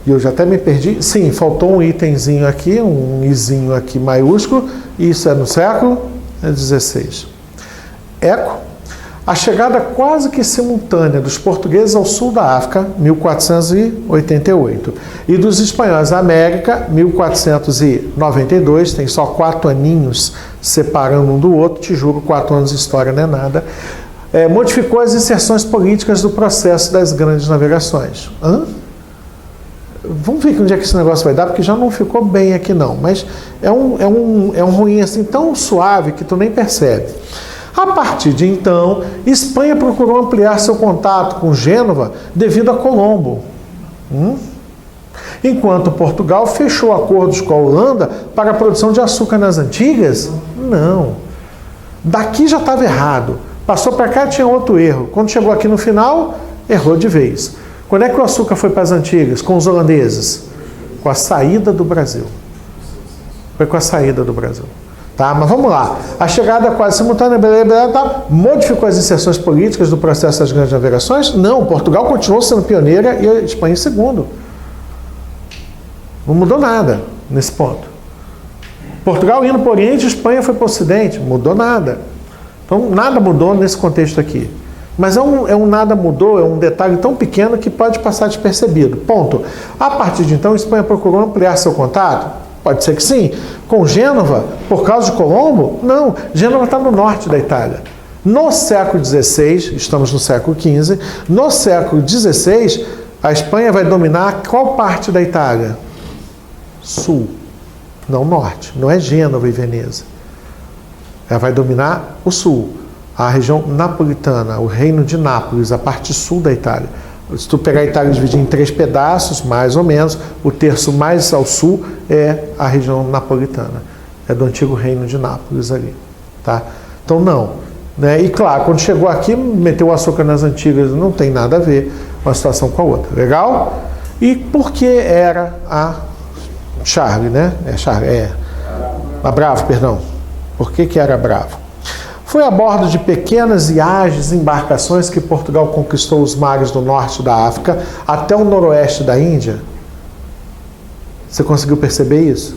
Eu já até me perdi. Sim, faltou um itemzinho aqui, um izinho aqui maiúsculo. Isso é no século XVI. Eco. A chegada quase que simultânea dos portugueses ao sul da África, 1488, e dos espanhóis à América, 1492, tem só 4 aninhos separando um do outro, te juro, 4 anos de história não é nada, modificou as inserções políticas do processo das grandes navegações. Vamos ver onde é que esse negócio vai dar, porque já não ficou bem aqui não, mas é um ruim assim tão suave que tu nem percebe. A partir de então, Espanha procurou ampliar seu contato com Gênova devido a Colombo. Enquanto Portugal fechou acordos com a Holanda para a produção de açúcar nas Antilhas, não. Daqui já estava errado. Passou para cá, tinha outro erro. Quando chegou aqui no final, errou de vez. Quando é que o açúcar foi para as Antilhas? Com os holandeses? Com a saída do Brasil. Foi com a saída do Brasil. Tá, mas vamos lá. A chegada quase simultânea, modificou as inserções políticas do processo das grandes navegações? Não, Portugal continuou sendo pioneira e a Espanha em segundo. Não mudou nada nesse ponto. Portugal indo para o Oriente, Espanha foi para o Ocidente. Mudou nada. Então, nada mudou nesse contexto aqui. Mas nada mudou, é um detalhe tão pequeno que pode passar despercebido. Ponto. A partir de então, a Espanha procurou ampliar seu contato? Pode ser que sim. Com Gênova, por causa de Colombo? Não. Gênova está no norte da Itália. No século XVI, estamos no século XV, no século XVI, a Espanha vai dominar qual parte da Itália? Sul, não norte. Não é Gênova e Veneza. Ela vai dominar o sul, a região napolitana, o reino de Nápoles, a parte sul da Itália. Se tu pegar a Itália e dividir em 3 pedaços, mais ou menos, o terço mais ao sul é a região napolitana. É do antigo reino de Nápoles ali. Tá? Então não. Né? E claro, quando chegou aqui, meteu o açúcar nas antigas, não tem nada a ver uma situação com a outra. Legal? E por que era a Charlie, né? A Bravo, perdão. Por que era Bravo? Foi a bordo de pequenas e ágeis embarcações que Portugal conquistou os mares do norte da África até o noroeste da Índia. Você conseguiu perceber isso?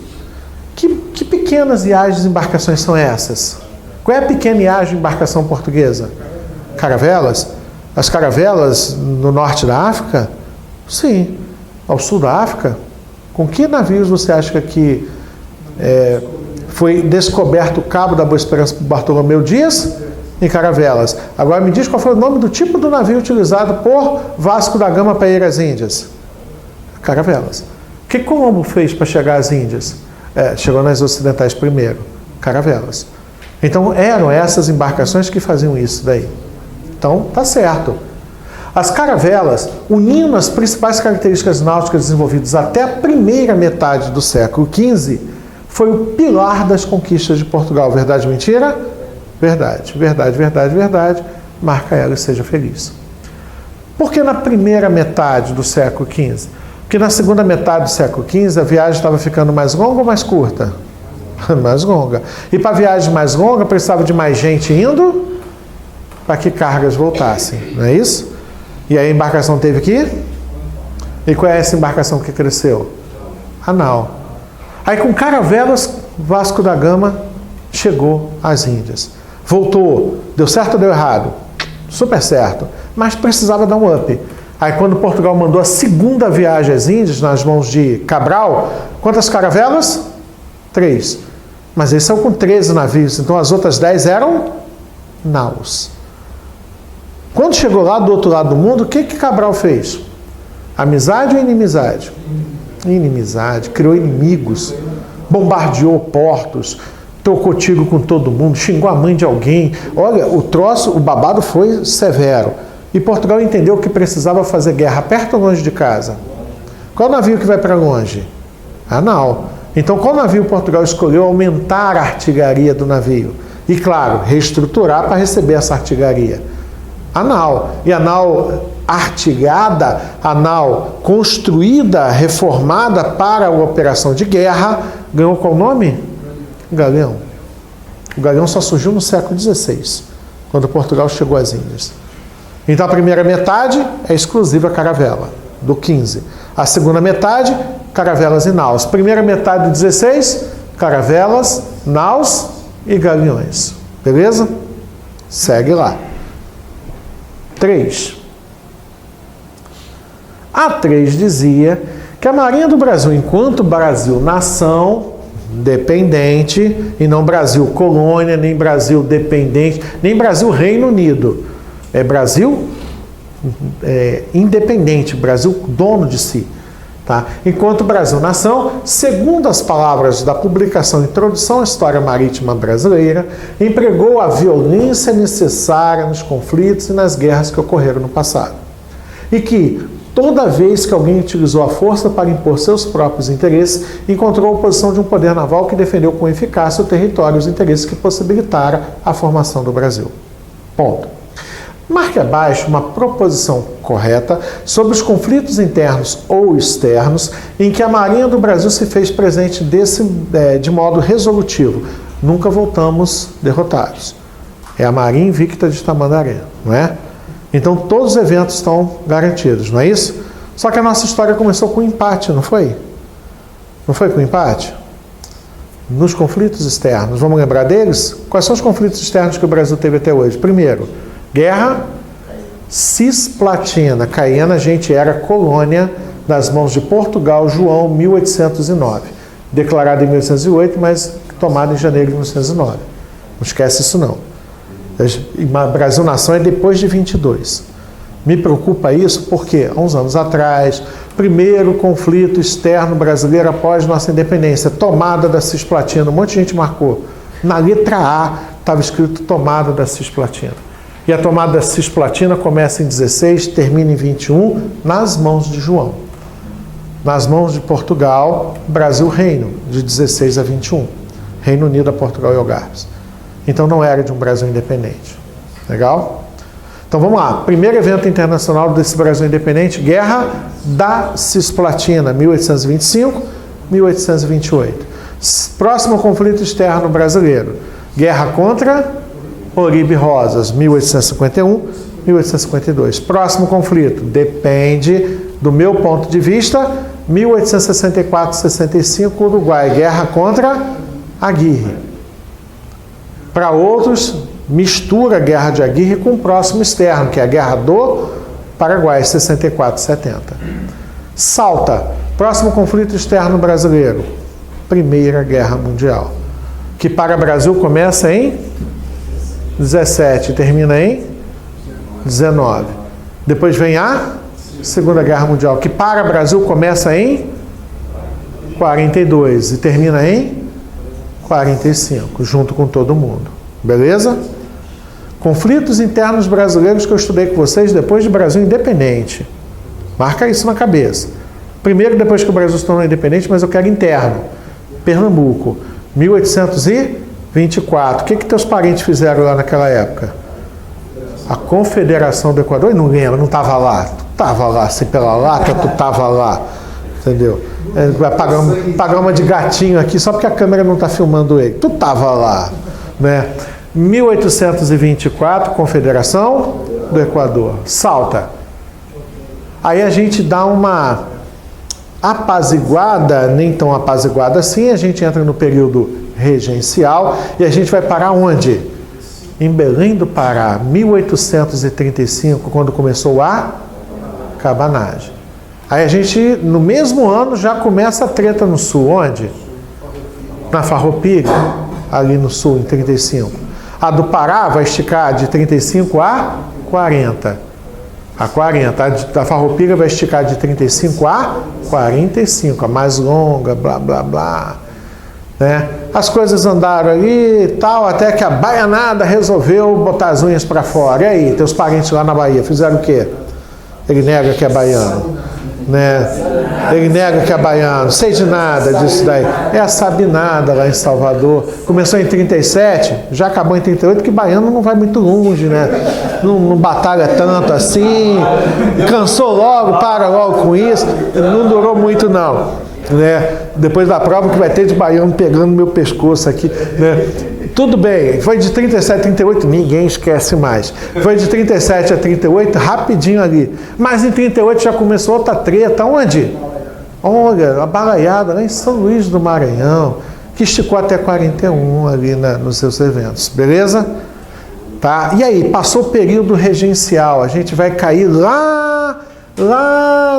Que pequenas e ágeis embarcações são essas? Qual é a pequena e ágil embarcação portuguesa? Caravelas? As caravelas no norte da África? Sim. Ao sul da África? Com que navios você acha que foi descoberto o Cabo da Boa Esperança por Bartolomeu Dias? Em Caravelas. Agora me diz qual foi o nome do tipo do navio utilizado por Vasco da Gama para ir às Índias? Caravelas. O que Colombo fez para chegar às Índias? Chegou nas ocidentais primeiro. Caravelas. Então eram essas embarcações que faziam isso daí. Então tá certo. As caravelas, unindo as principais características náuticas desenvolvidas até a primeira metade do século XV, foi o pilar das conquistas de Portugal. Verdade ou mentira? Verdade, verdade, verdade, verdade. Marca ela e seja feliz. Por que na primeira metade do século XV? Porque na segunda metade do século XV a viagem estava ficando mais longa ou mais curta? Mais longa. E para a viagem mais longa precisava de mais gente indo para que cargas voltassem. Não é isso? E aí a embarcação teve que ir? E qual é essa embarcação que cresceu? A nau. Aí com caravelas, Vasco da Gama chegou às Índias. Voltou. Deu certo ou deu errado? Super certo. Mas precisava dar um up. Aí quando Portugal mandou a segunda viagem às Índias, nas mãos de Cabral, quantas caravelas? 3. Mas eles são com 13 navios, então as outras 10 eram naus. Quando chegou lá do outro lado do mundo, o que Cabral fez? Amizade ou inimizade? Inimizade, criou inimigos, bombardeou portos, trocou tiro com todo mundo, xingou a mãe de alguém. Olha, o babado foi severo. E Portugal entendeu que precisava fazer guerra perto ou longe de casa? Qual navio que vai para longe? A nau. Então, qual navio Portugal escolheu? Aumentar a artilharia do navio. E, claro, reestruturar para receber essa artilharia. A nau. E a nau artilhada, a nau construída, reformada para a operação de guerra, ganhou qual nome? Galeão. O galeão só surgiu no século XVI, quando Portugal chegou às Índias. Então, a primeira metade é exclusiva caravela, do 15. A segunda metade, caravelas e naus. Primeira metade do 16, caravelas, naus e galeões. Beleza? Segue lá. 3. A 3 dizia que a Marinha do Brasil, enquanto Brasil nação dependente, e não Brasil colônia, nem Brasil dependente, nem Brasil Reino Unido, é Brasil independente, Brasil dono de si. Tá? Enquanto Brasil nação, segundo as palavras da publicação Introdução à História Marítima Brasileira, empregou a violência necessária nos conflitos e nas guerras que ocorreram no passado. E que, toda vez que alguém utilizou a força para impor seus próprios interesses, encontrou a oposição de um poder naval que defendeu com eficácia o território e os interesses que possibilitaram a formação do Brasil. Ponto. Marque abaixo uma proposição correta sobre os conflitos internos ou externos em que a Marinha do Brasil se fez presente de modo resolutivo. Nunca voltamos derrotados. É a Marinha Invicta de Tamandaré, não é? Então todos os eventos estão garantidos, não é isso? Só que a nossa história começou com empate, não foi? Não foi com empate? Nos conflitos externos, vamos lembrar deles? Quais são os conflitos externos que o Brasil teve até hoje? Primeiro, Guerra Cisplatina. Caiana, a gente era colônia das mãos de Portugal, João, 1809. Declarada em 1808, mas tomada em janeiro de 1909. Não esquece isso não. Brasil Nação é depois de 22. Me preocupa isso porque, há uns anos atrás, primeiro conflito externo brasileiro após nossa independência, tomada da Cisplatina. Um monte de gente marcou. Na letra A estava escrito tomada da Cisplatina. E a tomada da Cisplatina começa em 16, termina em 21, nas mãos de João. Nas mãos de Portugal, Brasil Reino, de 16 a 21. Reino Unido a Portugal e Algarves. Então não era de um Brasil independente. Legal? Então vamos lá. Primeiro evento internacional desse Brasil independente, Guerra da Cisplatina, 1825, 1828. Próximo conflito externo brasileiro, Guerra contra Oribe Rosas, 1851, 1852. Próximo conflito, depende do meu ponto de vista, 1864-65, Uruguai, guerra contra Aguirre. Para outros, mistura a guerra de Aguirre com o próximo externo, que é a guerra do Paraguai, 64-70. Salta, próximo conflito externo brasileiro, Primeira Guerra Mundial, que para o Brasil começa em 17 e termina em 19. Depois vem a Segunda Guerra Mundial, que para o Brasil começa em 42 e termina em 45, junto com todo mundo. Beleza? Conflitos internos brasileiros que eu estudei com vocês depois de Brasil independente. Marca isso na cabeça. Primeiro, depois que o Brasil se tornou independente, mas eu quero interno. Pernambuco, 1824. O que teus parentes fizeram lá naquela época? A Confederação do Equador, e não lembra, não estava lá. Tu estava lá, assim pela lata, tu estava lá. Entendeu? Vai pagar uma de gatinho aqui só porque a câmera não está filmando ele. Tu estava lá. Né? 1824, Confederação do Equador. Salta. Aí a gente dá uma apaziguada, nem tão apaziguada assim, a gente entra no período regencial e a gente vai parar onde? Em Belém do Pará, 1835, quando começou a cabanagem. Aí a gente, no mesmo ano, já começa a treta no sul, onde? Na Farroupilha, ali no sul, em 35. A do Pará vai esticar de 35 a 40. A 40. A da Farroupilha vai esticar de 35 a 45, a mais longa, blá, blá, blá. Né? As coisas andaram ali e tal, até que a baianada resolveu botar as unhas para fora. E aí, teus parentes lá na Bahia fizeram o quê? Ele nega que é baiano. Né? Ele nega que é baiano. Sei de nada disso daí. É a Sabinada lá em Salvador. Começou em 37, já acabou em 38, que baiano não vai muito longe, né? Não batalha tanto assim. Cansou logo, para logo com isso. Não durou muito não. Né? Depois da prova que vai ter de baiano pegando meu pescoço aqui. Né? Tudo bem, foi de 37 a 38, ninguém esquece mais. Foi de 37 a 38, rapidinho ali. Mas em 38 já começou outra treta. Onde? Olha, a balaiada lá em São Luís do Maranhão, que esticou até 41 ali nos seus eventos. Beleza? Tá? E aí, passou o período regencial, a gente vai cair lá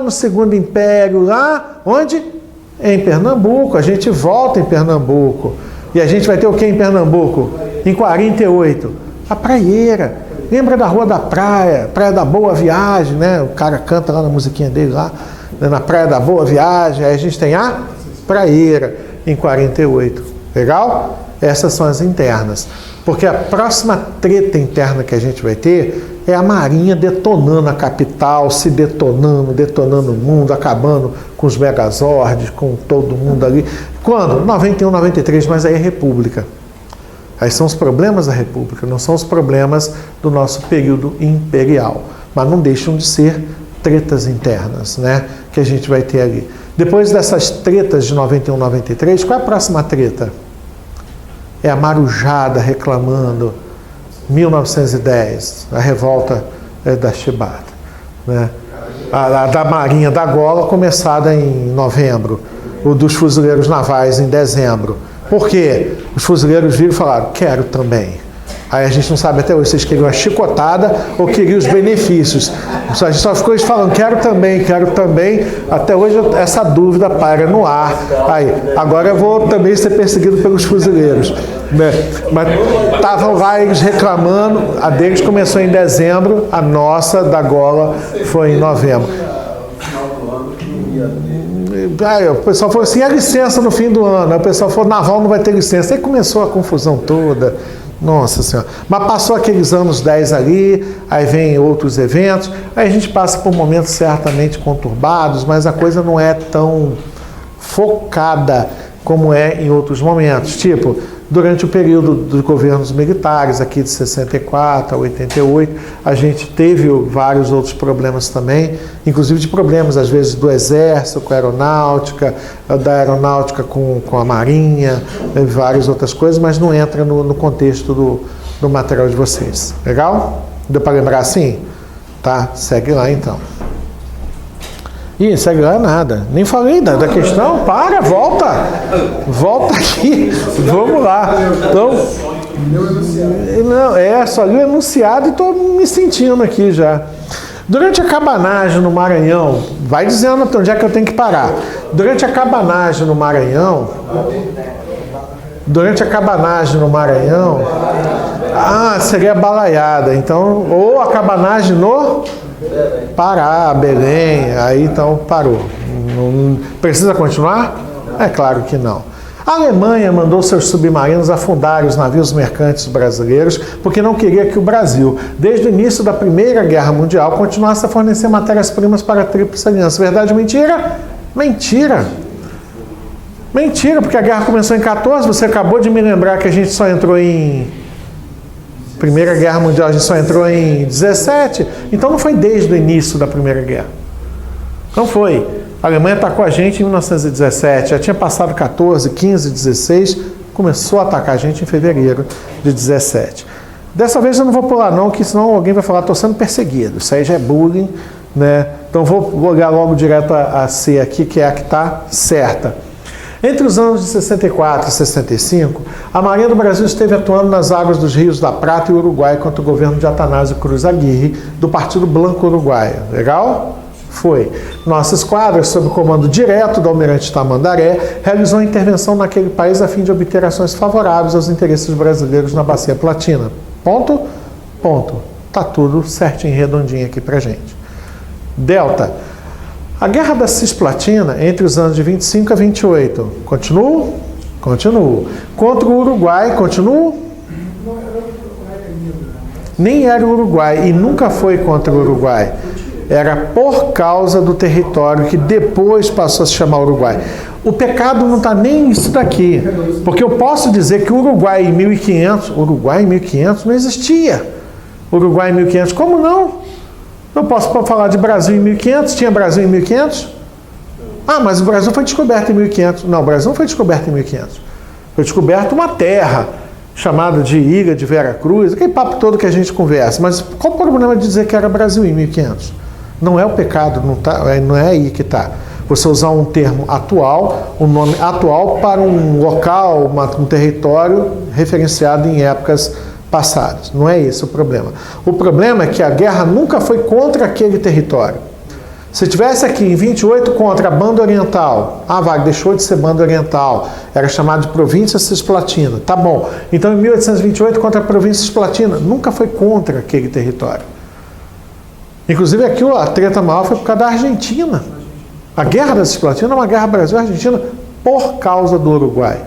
no Segundo Império, lá onde? Em Pernambuco, a gente volta em Pernambuco. E a gente vai ter o que em Pernambuco? Em 48, a praieira. Lembra da Rua da Praia, Praia da Boa Viagem, né? O cara canta lá na musiquinha dele lá, né? Na Praia da Boa Viagem. Aí a gente tem a praieira em 48. Legal? Essas são as internas. Porque a próxima treta interna que a gente vai ter é a Marinha detonando a capital, se detonando o mundo, acabando com os megazords, com todo mundo ali. Quando? 91, 93, mas aí é República. Aí são os problemas da República, não são os problemas do nosso período imperial. Mas não deixam de ser tretas internas, né? Que a gente vai ter ali. Depois dessas tretas de 91, 93, qual é a próxima treta? É a Marujada reclamando, 1910, a revolta da Chibata, né? A da Marinha da Gola, começada em novembro, o dos fuzileiros navais em dezembro. Por quê? Os fuzileiros viram e falaram, quero também. Aí a gente não sabe até hoje, vocês queriam a chicotada ou queriam os benefícios. A gente só ficou falando, quero também. Até hoje essa dúvida paira no ar. Aí, agora eu vou também ser perseguido pelos fuzileiros. Né? Mas estavam lá eles reclamando, a deles começou em dezembro, a nossa da Gola foi em novembro. Aí, o pessoal falou assim, a licença no fim do ano. Aí o pessoal falou, naval não vai ter licença. Aí começou a confusão toda. Nossa Senhora. Mas passou aqueles anos 10 ali, aí vem outros eventos, aí a gente passa por momentos certamente conturbados, mas a coisa não é tão focada como é em outros momentos. Tipo, durante o período dos governos militares, aqui de 64 a 88, a gente teve vários outros problemas também, inclusive de problemas, às vezes, do Exército com a Aeronáutica, da Aeronáutica com a Marinha, várias outras coisas, mas não entra no contexto do material de vocês. Legal? Deu para lembrar assim? Tá? Segue lá, então. Ih, segue lá nada. Nem falei da questão. Para, volta. Volta aqui. Vamos lá. Então, não, só li o enunciado e estou me sentindo aqui já. Durante a cabanagem no Maranhão, vai dizendo até onde é que eu tenho que parar. Durante a cabanagem no Maranhão, seria a balaiada. Então, ou a cabanagem no Pará, Belém, aí então parou. Não precisa continuar? É claro que não. A Alemanha mandou seus submarinos afundarem os navios mercantes brasileiros porque não queria que o Brasil, desde o início da Primeira Guerra Mundial, continuasse a fornecer matérias-primas para a Tríplice Aliança. Verdade ou mentira? Mentira! Mentira, porque a guerra começou em 14, você acabou de me lembrar que a gente só entrou em... Primeira Guerra Mundial, a gente só entrou em 17, então não foi desde o início da Primeira Guerra. Não foi. A Alemanha atacou a gente em 1917, já tinha passado 14, 15, 16, começou a atacar a gente em fevereiro de 17. Dessa vez eu não vou pular não, que senão alguém vai falar, estou sendo perseguido, isso aí já é bullying, né? Então vou olhar logo direto a C aqui, que é a que está certa. Entre os anos de 64 e 65, a Marinha do Brasil esteve atuando nas águas dos rios da Prata e Uruguai contra o governo de Atanásio Cruz Aguirre, do Partido Blanco Uruguaio. Legal? Foi. Nossa esquadra, sob o comando direto do almirante Tamandaré, realizou a intervenção naquele país a fim de obter ações favoráveis aos interesses brasileiros na Bacia Platina. Ponto? Ponto. Tá tudo certinho, redondinho aqui pra gente. Delta. A Guerra da Cisplatina, entre os anos de 25 a 28, continuo? Continuo. Contra o Uruguai, continuo? Nem era o Uruguai e nunca foi contra o Uruguai. Era por causa do território que depois passou a se chamar Uruguai. O pecado não está nem nisso daqui, porque eu posso dizer que o Uruguai em 1500 não existia. Uruguai em 1500, como não? Eu posso falar de Brasil em 1500, tinha Brasil em 1500? Ah, mas o Brasil foi descoberto em 1500. Não, o Brasil não foi descoberto em 1500. Foi descoberto uma terra chamada de Ilha de Veracruz, aquele papo todo que a gente conversa. Mas qual o problema de dizer que era Brasil em 1500? Não é o pecado, não é aí que está. Você usar um termo atual, um nome atual para um local, um território referenciado em épocas passadas. Não é esse o problema. O problema é que a guerra nunca foi contra aquele território. Se tivesse aqui em 28 contra a Banda Oriental, deixou de ser Banda Oriental, era chamado de Província Cisplatina. Tá bom. Então em 1828 contra a Província Cisplatina, nunca foi contra aquele território. Inclusive aqui a treta maior foi por causa da Argentina. A Guerra da Cisplatina é uma guerra Brasil-Argentina por causa do Uruguai.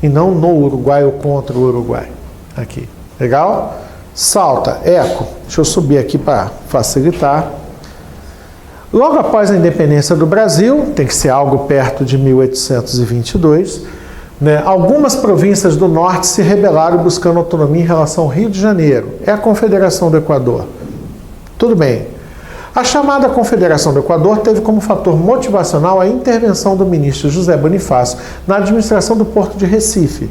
E não no Uruguai ou contra o Uruguai. Aqui. Legal? Salta, eco. Deixa eu subir aqui para facilitar. Logo após a independência do Brasil, tem que ser algo perto de 1822, né, algumas províncias do norte se rebelaram buscando autonomia em relação ao Rio de Janeiro. É a Confederação do Equador. Tudo bem. A chamada Confederação do Equador teve como fator motivacional a intervenção do ministro José Bonifácio na administração do Porto de Recife.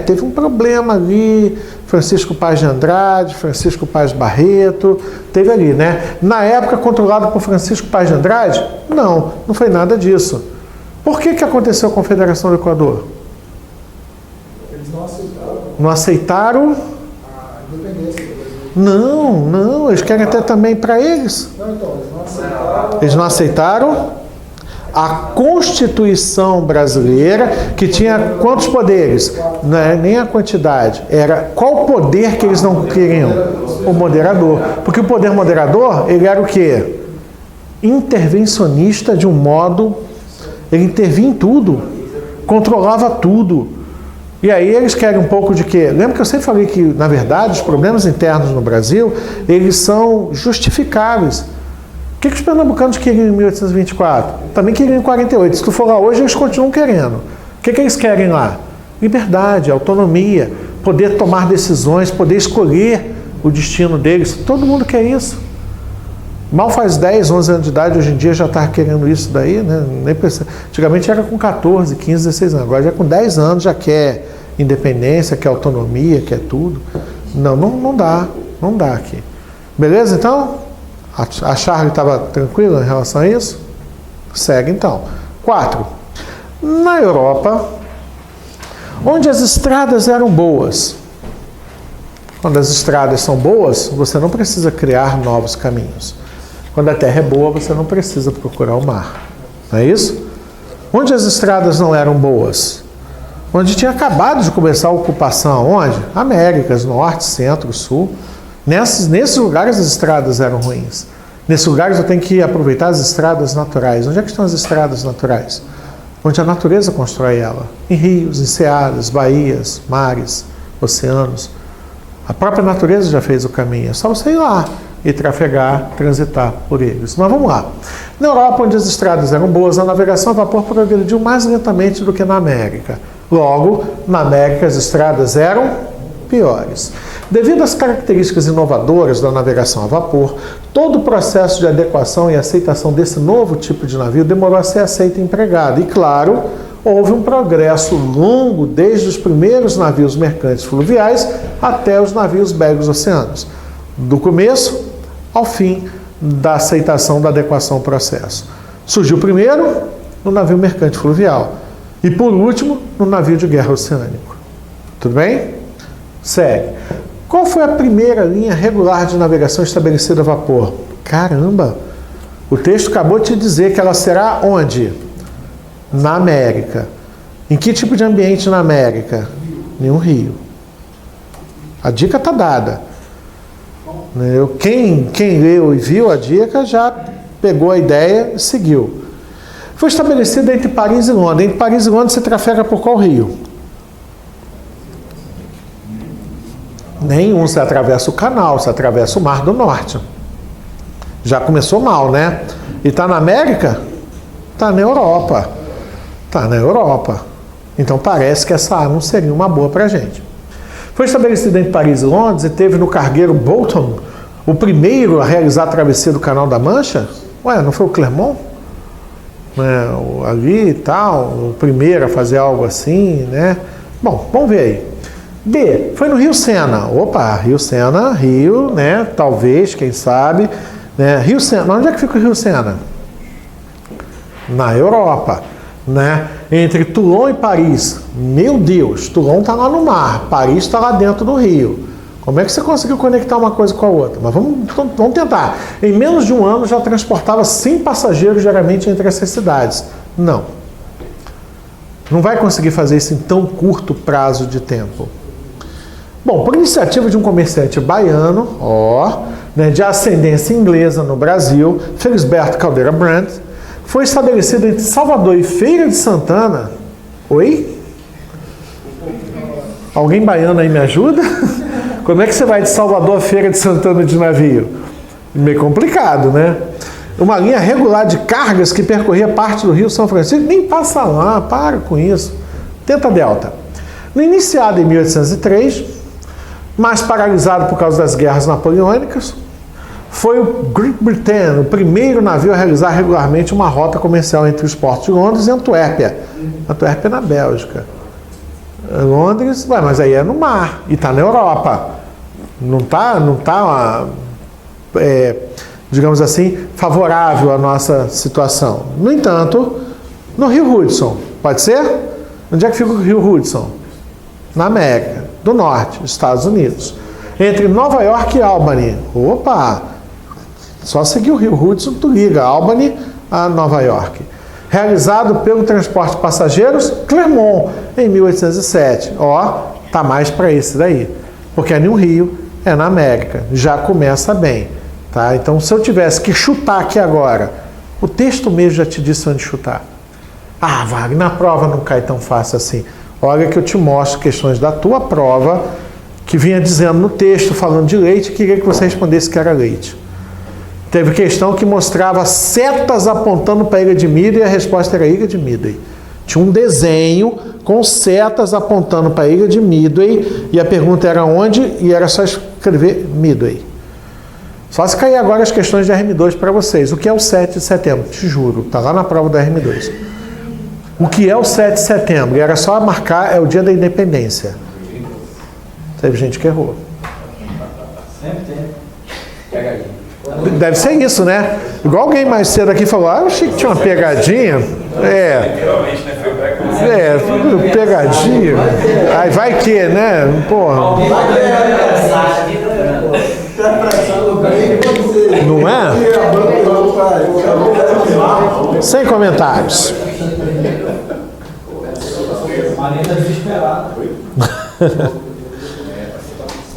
Teve um problema ali, Francisco Paz de Andrade, Francisco Paz Barreto, teve ali, né? Na época, controlado por Francisco Paz de Andrade? Não foi nada disso. Por que aconteceu a Confederação do Equador? Eles não aceitaram. Não aceitaram? A independência. Não, eles querem até também para eles. Não, então, eles não aceitaram. Eles não aceitaram a Constituição brasileira, que tinha quantos poderes? Não é nem a quantidade. Era qual poder que eles não queriam? O moderador. Porque o poder moderador, ele era o quê? Intervencionista de um modo... Ele intervinha em tudo. Controlava tudo. E aí eles querem um pouco de quê? Lembra que eu sempre falei que, na verdade, os problemas internos no Brasil, eles são justificáveis. O que os pernambucanos queriam em 1824? Também queriam em 48. Se tu for lá hoje, eles continuam querendo. O que eles querem lá? Liberdade, autonomia, poder tomar decisões, poder escolher o destino deles. Todo mundo quer isso. Mal faz 10, 11 anos de idade, hoje em dia já está querendo isso daí, né? Nem precisa. Antigamente era com 14, 15, 16 anos. Agora já com 10 anos já quer independência, quer autonomia, quer tudo. Não dá aqui. Beleza, então? A Charlie estava tranquila em relação a isso? Segue, então. 4. Na Europa, onde as estradas eram boas. Quando as estradas são boas, você não precisa criar novos caminhos. Quando a terra é boa, você não precisa procurar o mar. Não é isso? Onde as estradas não eram boas? Onde tinha acabado de começar a ocupação. Onde? Américas, Norte, Centro, Sul. Nesses lugares as estradas eram ruins. Nesses lugares eu tenho que aproveitar as estradas naturais. Onde é que estão as estradas naturais? Onde a natureza constrói ela. Em rios, enseadas, baías, mares, oceanos. A própria natureza já fez o caminho. É só você ir lá e trafegar, transitar por eles. Mas vamos lá. Na Europa, onde as estradas eram boas, a navegação a vapor progrediu mais lentamente do que na América. Logo, na América as estradas eram piores. Devido às características inovadoras da navegação a vapor, todo o processo de adequação e aceitação desse novo tipo de navio demorou a ser aceito e empregado. E, claro, houve um progresso longo desde os primeiros navios mercantes fluviais até os navios belgas oceanos. Do começo ao fim da aceitação da adequação ao processo. Surgiu primeiro no navio mercante fluvial e, por último, no navio de guerra oceânico. Tudo bem? Segue. Qual foi a primeira linha regular de navegação estabelecida a vapor? Caramba! O texto acabou de te dizer que ela será onde? Na América. Em que tipo de ambiente na América? Nenhum rio. A dica está dada. Quem leu e viu a dica já pegou a ideia e seguiu. Foi estabelecida entre Paris e Londres. Entre Paris e Londres você trafega por qual rio? Nenhum. Você atravessa o canal, você atravessa o Mar do Norte. Já começou mal, né? E está na América? Está na Europa. Está na Europa. Então parece que essa não seria uma boa para a gente. Foi estabelecida entre Paris e Londres e teve no cargueiro Bolton o primeiro a realizar a travessia do Canal da Mancha. Ué, não foi o Clermont? Ali e tal, o primeiro a fazer algo assim, né? Bom, vamos ver aí. B, foi no Rio Sena. Opa, Rio Sena, Rio, né? Talvez, quem sabe. Né? Rio Sena, onde é que fica o Rio Sena? Na Europa. Né? Entre Toulon e Paris. Meu Deus, Toulon está lá no mar, Paris está lá dentro do rio. Como é que você conseguiu conectar uma coisa com a outra? Mas vamos tentar. Em menos de um ano já transportava 100 passageiros diariamente entre essas cidades. Não vai conseguir fazer isso em tão curto prazo de tempo. Bom, por iniciativa de um comerciante baiano, né, de ascendência inglesa no Brasil, Felisberto Caldeira Brandt, foi estabelecido entre Salvador e Feira de Santana. Oi? Alguém baiano aí me ajuda? Como é que você vai de Salvador a Feira de Santana de navio? Meio complicado, né? Uma linha regular de cargas que percorria parte do Rio São Francisco. Nem passa lá, para com isso. Tenta Delta. Iniciado em 1803, mas paralisado por causa das guerras napoleônicas, foi o Great Britain, o primeiro navio a realizar regularmente uma rota comercial entre os portos de Londres e Antuérpia. Antuérpia na Bélgica. Londres, mas aí é no mar e está na Europa. Não está, digamos assim, favorável à nossa situação. No entanto, no Rio Hudson, pode ser? Onde é que fica o Rio Hudson? Na América do Norte, Estados Unidos. Entre Nova York e Albany. Opa! Só seguir o Rio Hudson, tu liga Albany a Nova York. Realizado pelo transporte de passageiros, Clermont, em 1807. Tá mais para esse daí. Porque é no Rio, é na América. Já começa bem. Tá? Então, se eu tivesse que chutar aqui agora, o texto mesmo já te disse onde chutar. Wagner, na prova não cai tão fácil assim. Olha que eu te mostro questões da tua prova que vinha dizendo no texto, falando de leite, queria que você respondesse que era leite. Teve questão que mostrava setas apontando para a ilha de Midway e a resposta era ilha de Midway. Tinha um desenho com setas apontando para a ilha de Midway, e a pergunta era onde, e era só escrever Midway. Só se cair agora as questões de RM2 para vocês. O que é o 7 de setembro? Te juro, está lá na prova da RM2. O que é o 7 de setembro? E era só marcar, é o dia da independência. Teve gente que errou. Sempre tem. Deve ser isso, né? Igual alguém mais cedo aqui falou, eu achei que tinha uma pegadinha. Literalmente, né? Foi Pegadinha. Aí vai que, né? Porra. Não é? Sem comentários. Marina desesperada.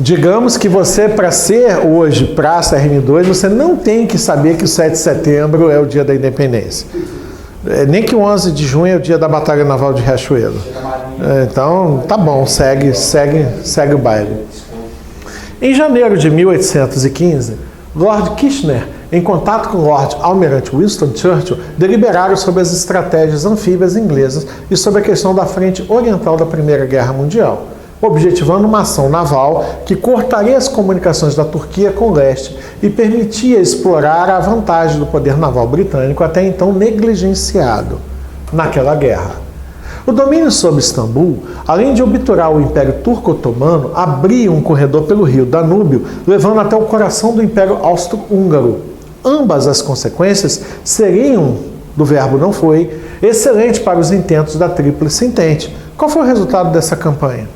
Digamos que você, para ser hoje praça RM2, você não tem que saber que o 7 de setembro é o dia da independência. Nem que o 11 de junho é o dia da Batalha Naval de Riachuelo. Então, tá bom, segue o baile. Em janeiro de 1815, Lord Kitchener, em contato com o Lord Almirante Winston Churchill, deliberaram sobre as estratégias anfíbias inglesas e sobre a questão da frente oriental da Primeira Guerra Mundial, objetivando uma ação naval que cortaria as comunicações da Turquia com o leste e permitia explorar a vantagem do poder naval britânico até então negligenciado naquela guerra. O domínio sobre Istambul, além de obturar o Império Turco-Otomano, abria um corredor pelo rio Danúbio, levando até o coração do Império Austro-Húngaro. Ambas as consequências seriam, do verbo não foi, excelente para os intentos da Tríplice Entente. Qual foi o resultado dessa campanha?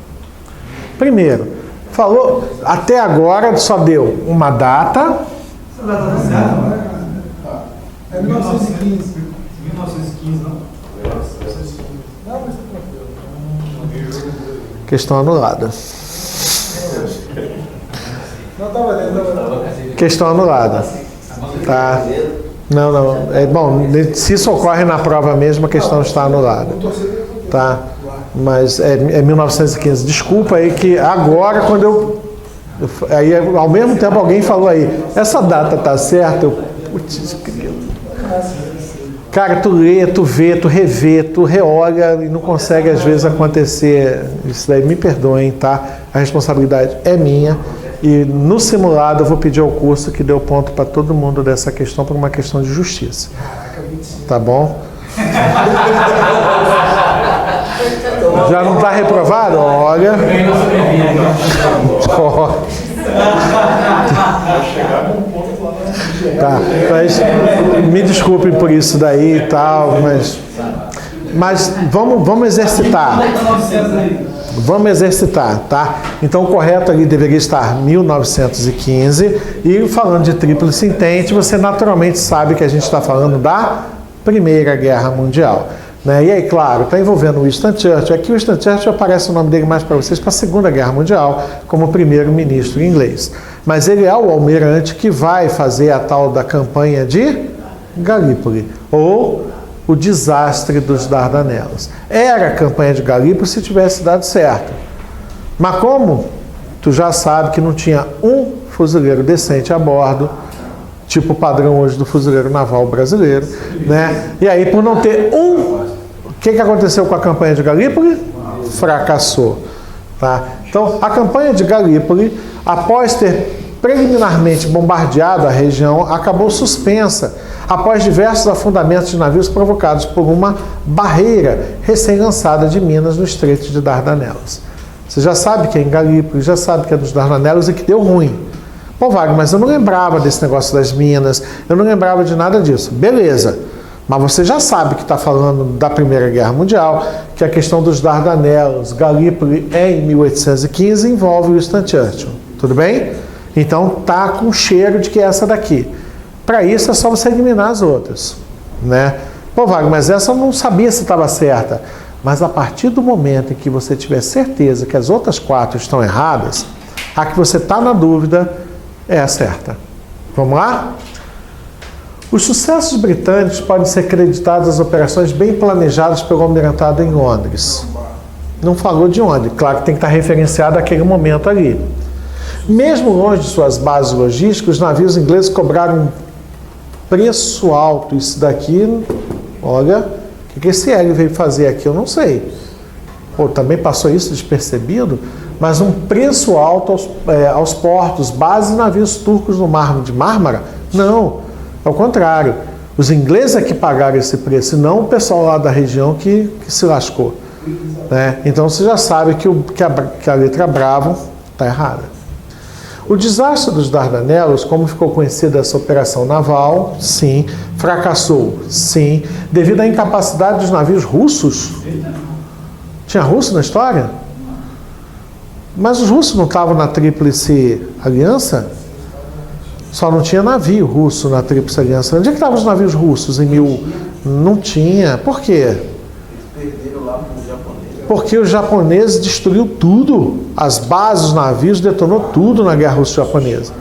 Primeiro, falou, até agora só deu uma data. Essa data tá certa? É 1915. 1915, não? Questão anulada. Não estava lendo. Questão anulada. Tá. Não. Bom, se isso ocorre na prova mesmo, a questão está anulada. Tá. Mas é 1915. Desculpa aí que agora, quando eu... Aí, ao mesmo tempo, alguém falou aí, essa data tá certa? Putz, cara, tu lê, tu vê, tu revê, tu reolha e não consegue às vezes acontecer. Isso daí me perdoem, tá? A responsabilidade é minha. E no simulado eu vou pedir ao curso que dê o ponto para todo mundo dessa questão por uma questão de justiça. Tá bom? Já não está reprovado? Olha. Tá, mas me desculpem por isso daí e tal, mas vamos exercitar. Vamos exercitar, tá? Então o correto ali deveria estar 1915 e falando de Tríplice Entente, você naturalmente sabe que a gente está falando da Primeira Guerra Mundial. Né? E aí, claro, está envolvendo o Winston Churchill. Aqui o Winston Churchill aparece o nome dele mais para vocês para a Segunda Guerra Mundial, como primeiro-ministro inglês. Mas ele é o almirante que vai fazer a tal da campanha de Galípoli, ou o desastre dos Dardanelos. Era a campanha de Galípoli se tivesse dado certo. Mas como tu já sabe que não tinha um fuzileiro decente a bordo, tipo o padrão hoje do fuzileiro naval brasileiro, né? E aí, por não ter o que aconteceu com a campanha de Galípoli? Fracassou. Tá? Então, a campanha de Galípoli, após ter preliminarmente bombardeado a região, acabou suspensa, após diversos afundamentos de navios provocados por uma barreira recém-lançada de minas no Estreito de Dardanelos. Você já sabe que é em Galípoli, já sabe que é dos Dardanelos e que deu ruim. Pô, Wagner, mas eu não lembrava desse negócio das minas, eu não lembrava de nada disso. Beleza, mas você já sabe que está falando da Primeira Guerra Mundial, que a questão dos Dardanelos, Galípoli em 1815 envolve Winston Churchill. Tudo bem? Então tá com cheiro de que é essa daqui. Para isso é só você eliminar as outras. Né? Pô, Wagner, mas essa eu não sabia se estava certa. Mas a partir do momento em que você tiver certeza que as outras 4 estão erradas, a que você está na dúvida é a certa. Vamos lá? Os sucessos britânicos podem ser creditados às operações bem planejadas pelo almirantado em Londres. Não falou de onde, claro que tem que estar referenciado àquele momento ali. Mesmo longe de suas bases logísticas, os navios ingleses cobraram um preço alto. Isso daqui, olha, O que esse Hélio veio fazer aqui, eu não sei. Pô, também passou isso despercebido, mas um preço alto aos portos, base de navios turcos no Mar de Mármara? Não, ao contrário. Os ingleses é que pagaram esse preço, e não o pessoal lá da região que se lascou. Né? Então você já sabe que a letra Bravo está errada. O desastre dos Dardanelos, como ficou conhecida essa operação naval, sim. Fracassou, sim. Devido à incapacidade dos navios russos. Tinha russo na história? Mas os russos não estavam na Tríplice Aliança? Só não tinha navio russo na Tríplice Aliança. Onde é que estavam os navios russos em Não tinha. Por quê? Perderam lá para os japoneses. Porque os japoneses destruiu tudo. As bases, os navios, detonou tudo na guerra russo-japonesa.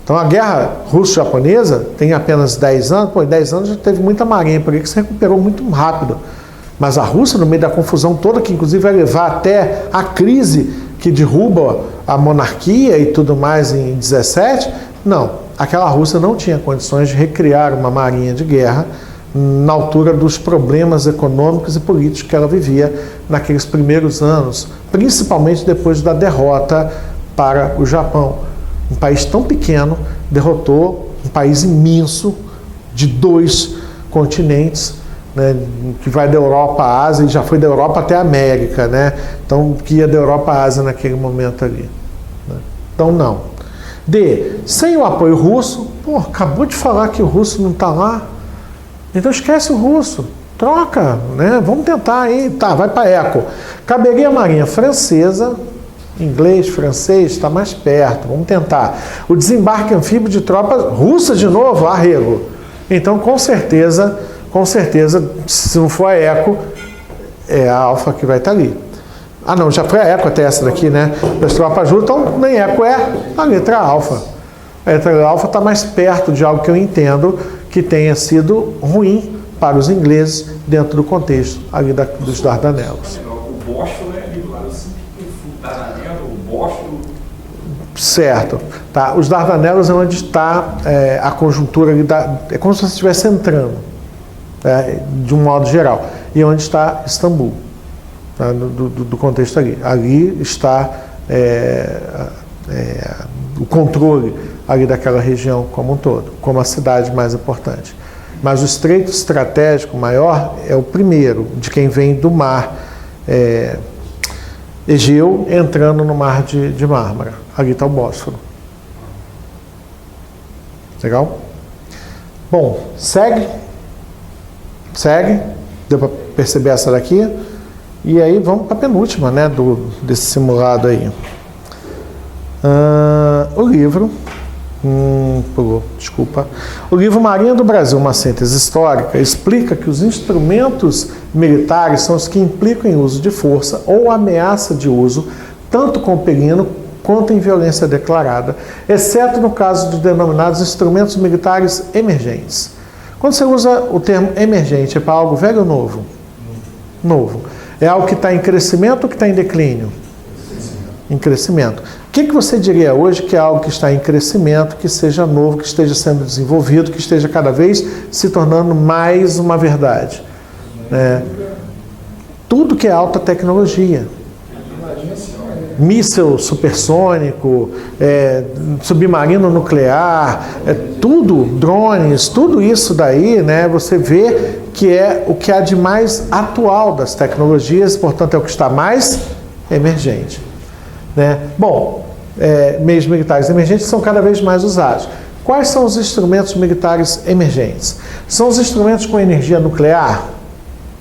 Então a guerra russo-japonesa tem apenas 10 anos. Pô, em 10 anos já teve muita marinha por aí que se recuperou muito rápido. Mas a Rússia, no meio da confusão toda, que inclusive vai levar até a crise que derruba a monarquia e tudo mais em 17, não. Aquela Rússia não tinha condições de recriar uma marinha de guerra na altura dos problemas econômicos e políticos que ela vivia naqueles primeiros anos, principalmente depois da derrota para o Japão. Um país tão pequeno derrotou um país imenso de 2 continentes, né, que vai da Europa à Ásia e já foi da Europa até a América, né? Então, que ia da Europa à Ásia naquele momento ali. Né? Então, não. Sem o apoio russo, pô, acabou de falar que o russo não está lá, então esquece o russo, troca, né? Vamos tentar aí, tá, vai para ECO. Caberia a marinha francesa, inglês, francês, está mais perto, vamos tentar. O desembarque anfíbio de tropas russa de novo, arrego. Então, com certeza, se não for a ECO, é a Alfa que vai estar ali. Ah não, já foi a ECO até essa daqui, né? Das tropas juntas, então nem ECO é a letra Alfa. A letra Alfa está mais perto de algo que eu entendo que tenha sido ruim para os ingleses dentro do contexto ali dos Dardanelos. O Bósforo é ali do lado, assim, o Dardanelo, o Bósforo. Certo. Tá? Os Dardanelos é onde está a conjuntura ali é como se você estivesse entrando, de um modo geral. E onde está Istambul, tá? do contexto ali. Ali está o controle ali daquela região como um todo, como a cidade mais importante. Mas o estreito estratégico maior é o primeiro, de quem vem do mar Egeu, entrando no mar de Mármara. Ali está o Bósforo. Legal? Bom, segue. Deu para perceber essa daqui? E aí vamos para a penúltima, né, desse simulado aí. O livro... desculpa. O livro Marinha do Brasil, uma síntese histórica, explica que os instrumentos militares são os que implicam em uso de força ou ameaça de uso, tanto com perigo quanto em violência declarada, exceto no caso dos denominados instrumentos militares emergentes. Quando você usa o termo emergente, é para algo velho ou novo? Novo. É algo que está em crescimento ou que está em declínio? Em crescimento. O que você diria hoje que é algo que está em crescimento, que seja novo, que esteja sendo desenvolvido, que esteja cada vez se tornando mais uma verdade? Tudo que é alta tecnologia. Míssil supersônico, submarino nuclear, tudo, drones, tudo isso daí, né, você vê que é o que há de mais atual das tecnologias, portanto é o que está mais emergente. Né? Bom, meios militares emergentes são cada vez mais usados. Quais são os instrumentos militares emergentes? São os instrumentos com energia nuclear?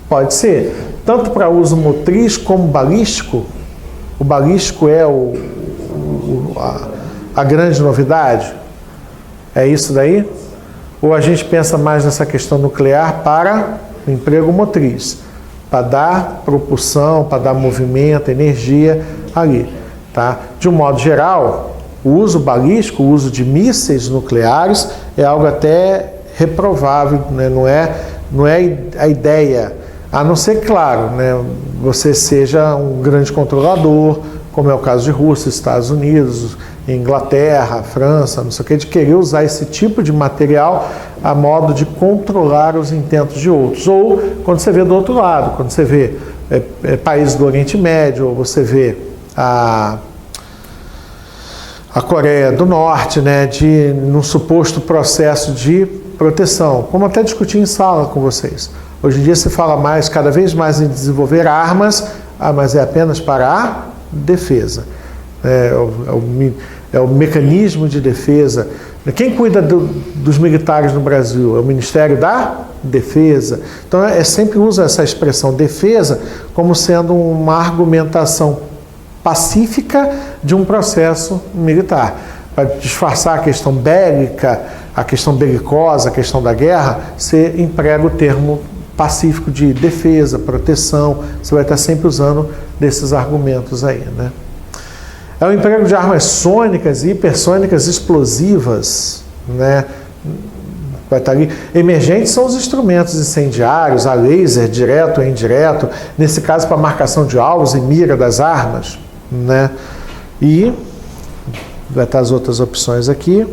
Pode ser. Tanto para uso motriz como balístico. O balístico é a grande novidade? É isso daí? Ou a gente pensa mais nessa questão nuclear para o emprego motriz? Para dar propulsão, para dar movimento, energia ali. Tá? De um modo geral, o uso balístico, o uso de mísseis nucleares é algo até reprovável, né? Não é a ideia, a não ser, claro, né, você seja um grande controlador, como é o caso de Rússia, Estados Unidos, Inglaterra, França, não sei o que, de querer usar esse tipo de material a modo de controlar os intentos de outros. Ou quando você vê do outro lado, quando você vê países do Oriente Médio, ou você vê a Coreia do Norte, né, num suposto processo de proteção, como até discuti em sala com vocês. Hoje em dia se fala cada vez mais em desenvolver armas, mas é apenas para a defesa. É o mecanismo de defesa. Quem cuida dos militares no Brasil? É o Ministério da Defesa. Então, sempre usa essa expressão defesa como sendo uma argumentação pacífica de um processo militar. Para disfarçar a questão bélica, a questão belicosa, a questão da guerra, você emprega o termo pacífico de defesa, proteção. Você vai estar sempre usando desses argumentos aí, né? É o emprego de armas sônicas e hipersônicas explosivas, né? Vai estar ali. Emergentes são os instrumentos incendiários, a laser, direto ou indireto, nesse caso para marcação de alvos e mira das armas, né? E vai estar as outras opções aqui,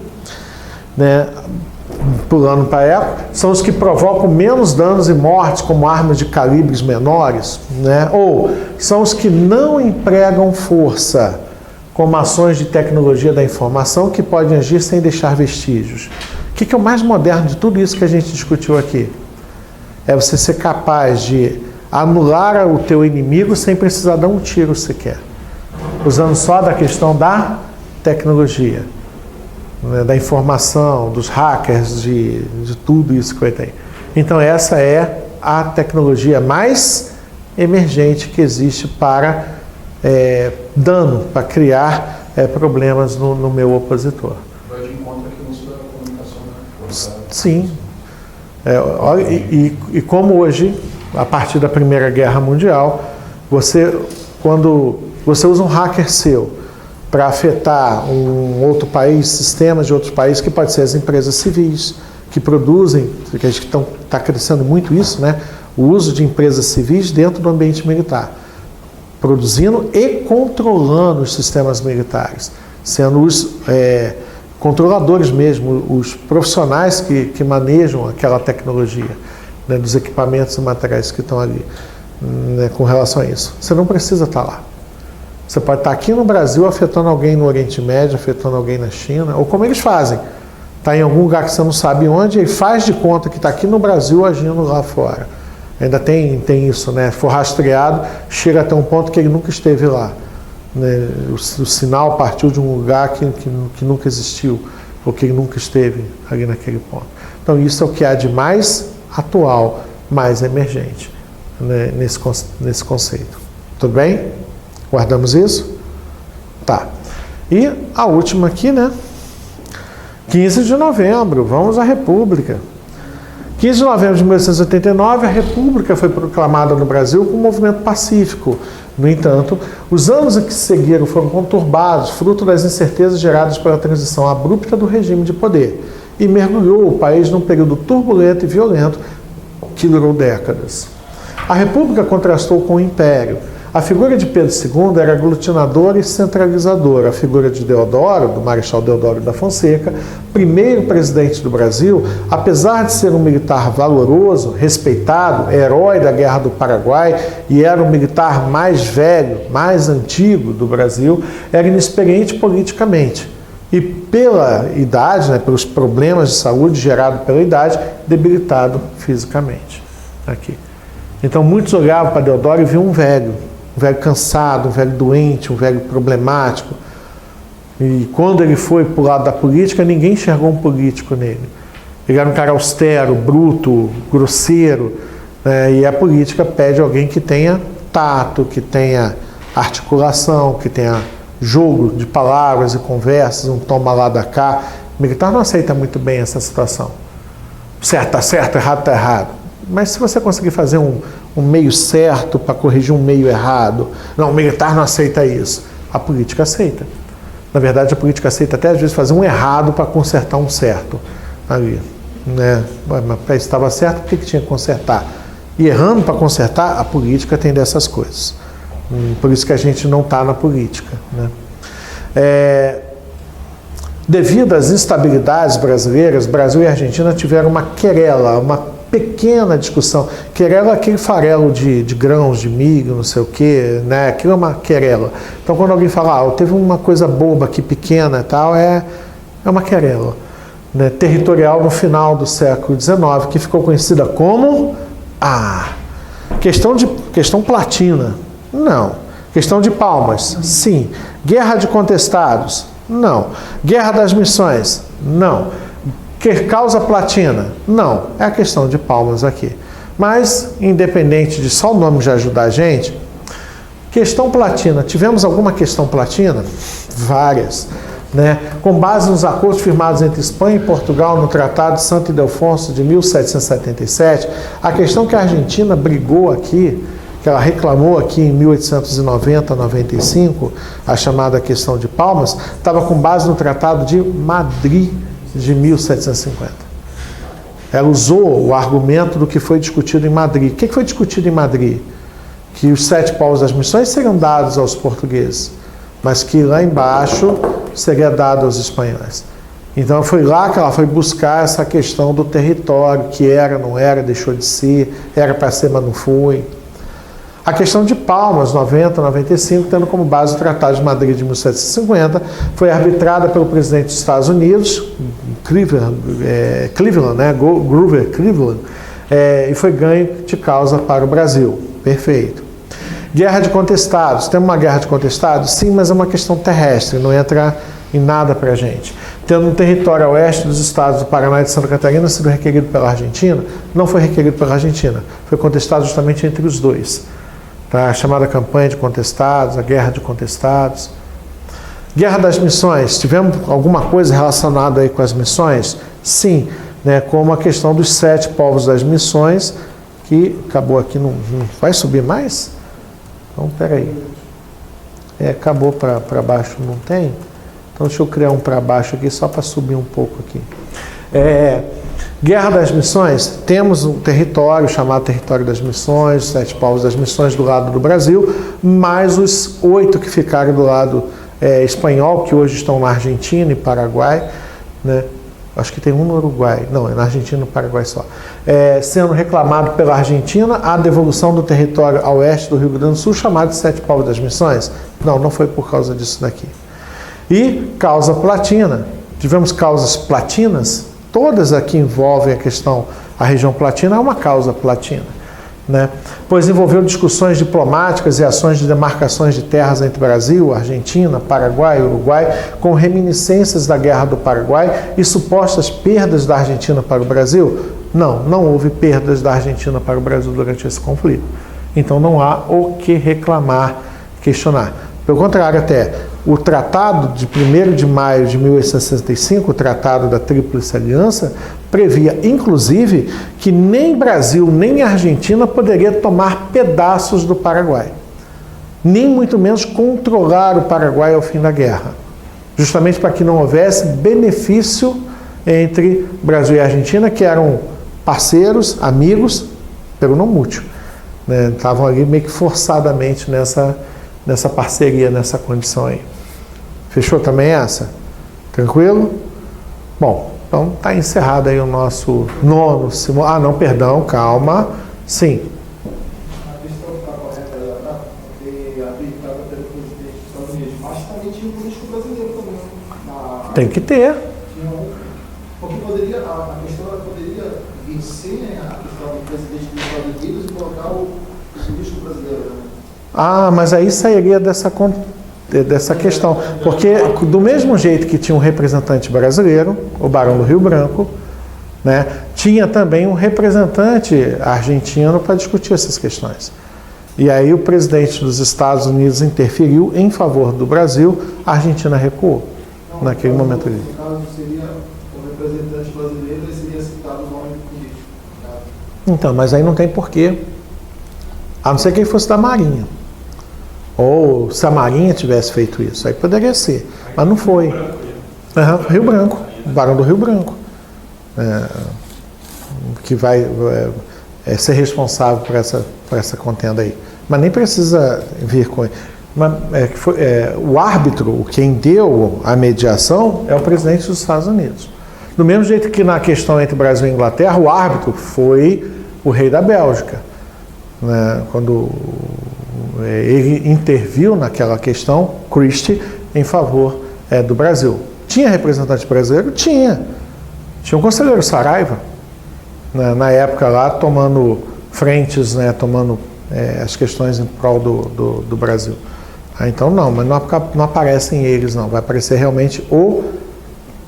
né? Pulando para eco, são os que provocam menos danos e mortes, como armas de calibres menores, né? Ou são os que não empregam força, como ações de tecnologia da informação que podem agir sem deixar vestígios. O que é o mais moderno de tudo isso que a gente discutiu aqui? É você ser capaz de anular o teu inimigo sem precisar dar um tiro sequer, usando só da questão da tecnologia, né, da informação, dos hackers, de tudo isso que vai ter. Então essa é a tecnologia mais emergente que existe para dano, para criar problemas no meu opositor. Vai de encontro aqui no uso da comunicação, né? Sim. E como hoje, a partir da Primeira Guerra Mundial, quando você usa um hacker seu para afetar um outro país, sistemas de outros países, que pode ser as empresas civis, que produzem, que a gente está crescendo muito isso, né? O uso de empresas civis dentro do ambiente militar, produzindo e controlando os sistemas militares, sendo os controladores mesmo, os profissionais que manejam aquela tecnologia, né, dos equipamentos e materiais que estão ali, né, com relação a isso. Você não precisa estar lá. Você pode estar aqui no Brasil afetando alguém no Oriente Médio, afetando alguém na China, ou como eles fazem. Está em algum lugar que você não sabe onde, e faz de conta que está aqui no Brasil agindo lá fora. Ainda tem isso, né? For rastreado, chega até um ponto que ele nunca esteve lá, né? O sinal partiu de um lugar que nunca existiu, ou que ele nunca esteve ali naquele ponto. Então isso é o que há de mais atual, mais emergente, né? nesse conceito. Tudo bem? Guardamos isso? Tá. E a última aqui, né? 15 de novembro, vamos à República. 15 de novembro de 1889, a República foi proclamada no Brasil como um movimento pacífico. No entanto, os anos que seguiram foram conturbados, fruto das incertezas geradas pela transição abrupta do regime de poder, e mergulhou o país num período turbulento e violento que durou décadas. A República contrastou com o Império. A figura de Pedro II era aglutinadora e centralizadora. A figura de Deodoro, do Marechal Deodoro da Fonseca, primeiro presidente do Brasil, apesar de ser um militar valoroso, respeitado, herói da Guerra do Paraguai, e era o militar mais velho, mais antigo do Brasil, era inexperiente politicamente. E pela idade, né, pelos problemas de saúde gerados pela idade, debilitado fisicamente. Aqui. Então muitos olhavam para Deodoro e viam um velho cansado, um velho doente, um velho problemático. E quando ele foi para o lado da política, ninguém enxergou um político nele. Ele era um cara austero, bruto, grosseiro, né? E a política pede alguém que tenha tato, que tenha articulação, que tenha jogo de palavras e conversas, um toma lá da cá. O militar não aceita muito bem essa situação. Certo está certo, errado está errado. Mas se você conseguir fazer um meio certo para corrigir um meio errado, não, o militar não aceita isso. A política aceita. Na verdade, a política aceita até às vezes fazer um errado para consertar um certo. Ali, né? Mas para isso estava certo, por que tinha que consertar? E errando para consertar, a política tem dessas coisas. Por isso que a gente não está na política, né? Devido às instabilidades brasileiras, Brasil e Argentina tiveram uma querela, uma pequena discussão. Querela é aquele farelo de grãos, de milho, não sei o quê, né? Aquilo é uma querela. Então, quando alguém fala, teve uma coisa boba aqui, pequena e tal, é uma querela, né? Territorial no final do século XIX, que ficou conhecida como questão platina. Não. Questão de Palmas. Sim. Guerra de Contestados. Não. Guerra das Missões? Não. Causa platina? Não. É a questão de Palmas aqui. Mas, independente de só o nome já ajudar a gente, questão platina. Tivemos alguma questão platina? Várias. Né? Com base nos acordos firmados entre Espanha e Portugal no Tratado de Santo Ildefonso de 1777, a questão que a Argentina brigou aqui, que ela reclamou aqui em 1890-95, a chamada questão de Palmas, estava com base no Tratado de Madrid de 1750. Ela usou o argumento do que foi discutido em Madrid. O que foi discutido em Madrid? Que os 7 povos das missões seriam dados aos portugueses, mas que lá embaixo seria dado aos espanhóis. Então foi lá que ela foi buscar essa questão do território, que era, não era, deixou de ser, era para ser, mas não foi. A questão de Palmas, 90-95, tendo como base o Tratado de Madrid de 1750, foi arbitrada pelo presidente dos Estados Unidos, Cleveland, né? Grover Cleveland, e foi ganho de causa para o Brasil. Perfeito. Guerra de Contestados. Temos uma guerra de contestados? Sim, mas é uma questão terrestre, não entra em nada para a gente. Tendo um território a oeste dos estados do Paraná e de Santa Catarina sido requerido pela Argentina, não foi requerido pela Argentina, foi contestado justamente entre os dois. Tá? A chamada campanha de contestados, a guerra de contestados. Guerra das Missões. Tivemos alguma coisa relacionada aí com as missões? Sim, né? Como a questão dos 7 povos das missões, que acabou aqui, não vai subir mais? Então, peraí. Acabou para baixo, não tem? Então, deixa eu criar um para baixo aqui, só para subir um pouco aqui. Guerra das Missões, temos um território chamado Território das Missões, 7 povos das Missões do lado do Brasil, mais os 8 que ficaram do lado espanhol, que hoje estão na Argentina e Paraguai, né? Acho que tem um no Uruguai, não, é na Argentina e no Paraguai só. Sendo reclamado pela Argentina a devolução do território a oeste do Rio Grande do Sul, chamado de 7 povos das Missões. Não foi por causa disso daqui. E causa platina. Tivemos causas platinas, todas aqui envolvem a região platina, é uma causa platina, né? Pois envolveu discussões diplomáticas e ações de demarcações de terras entre Brasil, Argentina, Paraguai e Uruguai, com reminiscências da Guerra do Paraguai e supostas perdas da Argentina para o Brasil. Não houve perdas da Argentina para o Brasil durante esse conflito. Então não há o que reclamar, questionar. Pelo contrário, até o Tratado de 1º de maio de 1865, o Tratado da Tríplice Aliança, previa, inclusive, que nem Brasil nem Argentina poderia tomar pedaços do Paraguai. Nem muito menos controlar o Paraguai ao fim da guerra. Justamente para que não houvesse benefício entre Brasil e Argentina, que eram parceiros, amigos, pelo não mútuo. Né? Estavam ali meio que forçadamente nessa parceria, nessa condição aí. Fechou também essa? Tranquilo? Bom, então está encerrado aí o nosso 9º simulacro. Não, perdão, calma. Sim. A questão está correta aí atrás, porque habilitada pelo presidente dos Estados Unidos, mas também tinha um político brasileiro também. Tem que ter. Porque a questão poderia vencer, né, a questão do presidente dos Estados Unidos e colocar o político brasileiro, né? Mas aí sairia dessa questão, porque do mesmo jeito que tinha um representante brasileiro, o Barão do Rio Branco, né, tinha também um representante argentino para discutir essas questões. E aí o presidente dos Estados Unidos interferiu em favor do Brasil, a Argentina recuou naquele momento ali. No caso, seria o representante brasileiro e seria citado o nome político. Então, mas aí não tem porquê, a não ser que ele fosse da Marinha. Ou se a Marinha tivesse feito isso, aí poderia ser, mas não foi. Rio Branco, Barão do Rio Branco, que vai ser responsável por essa contenda aí. Mas nem precisa vir com ele. o árbitro, quem deu a mediação, é o presidente dos Estados Unidos. Do mesmo jeito que na questão entre Brasil e Inglaterra, o árbitro foi o rei da Bélgica, né? Quando ele interviu naquela questão, Christie, em favor do Brasil. Tinha representante brasileiro? Tinha. Tinha um conselheiro Saraiva, né, na época lá, tomando frentes, né, tomando as questões em prol do Brasil. Então não, mas não aparecem eles não, vai aparecer realmente o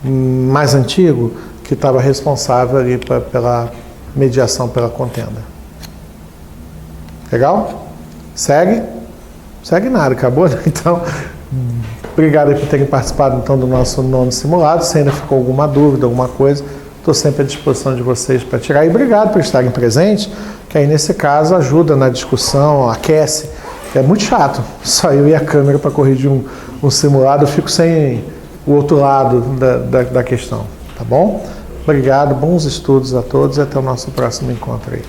mais antigo que estava responsável ali pela mediação, pela contenda. Legal? Segue? Segue nada, acabou? Então, obrigado aí por terem participado então do nosso 9º simulado. Se ainda ficou alguma dúvida, alguma coisa, estou sempre à disposição de vocês para tirar. E obrigado por estarem presentes, que aí nesse caso ajuda na discussão, aquece. É muito chato, só eu e a câmera para corrigir um simulado, eu fico sem o outro lado da questão, tá bom? Obrigado, bons estudos a todos e até o nosso próximo encontro aí.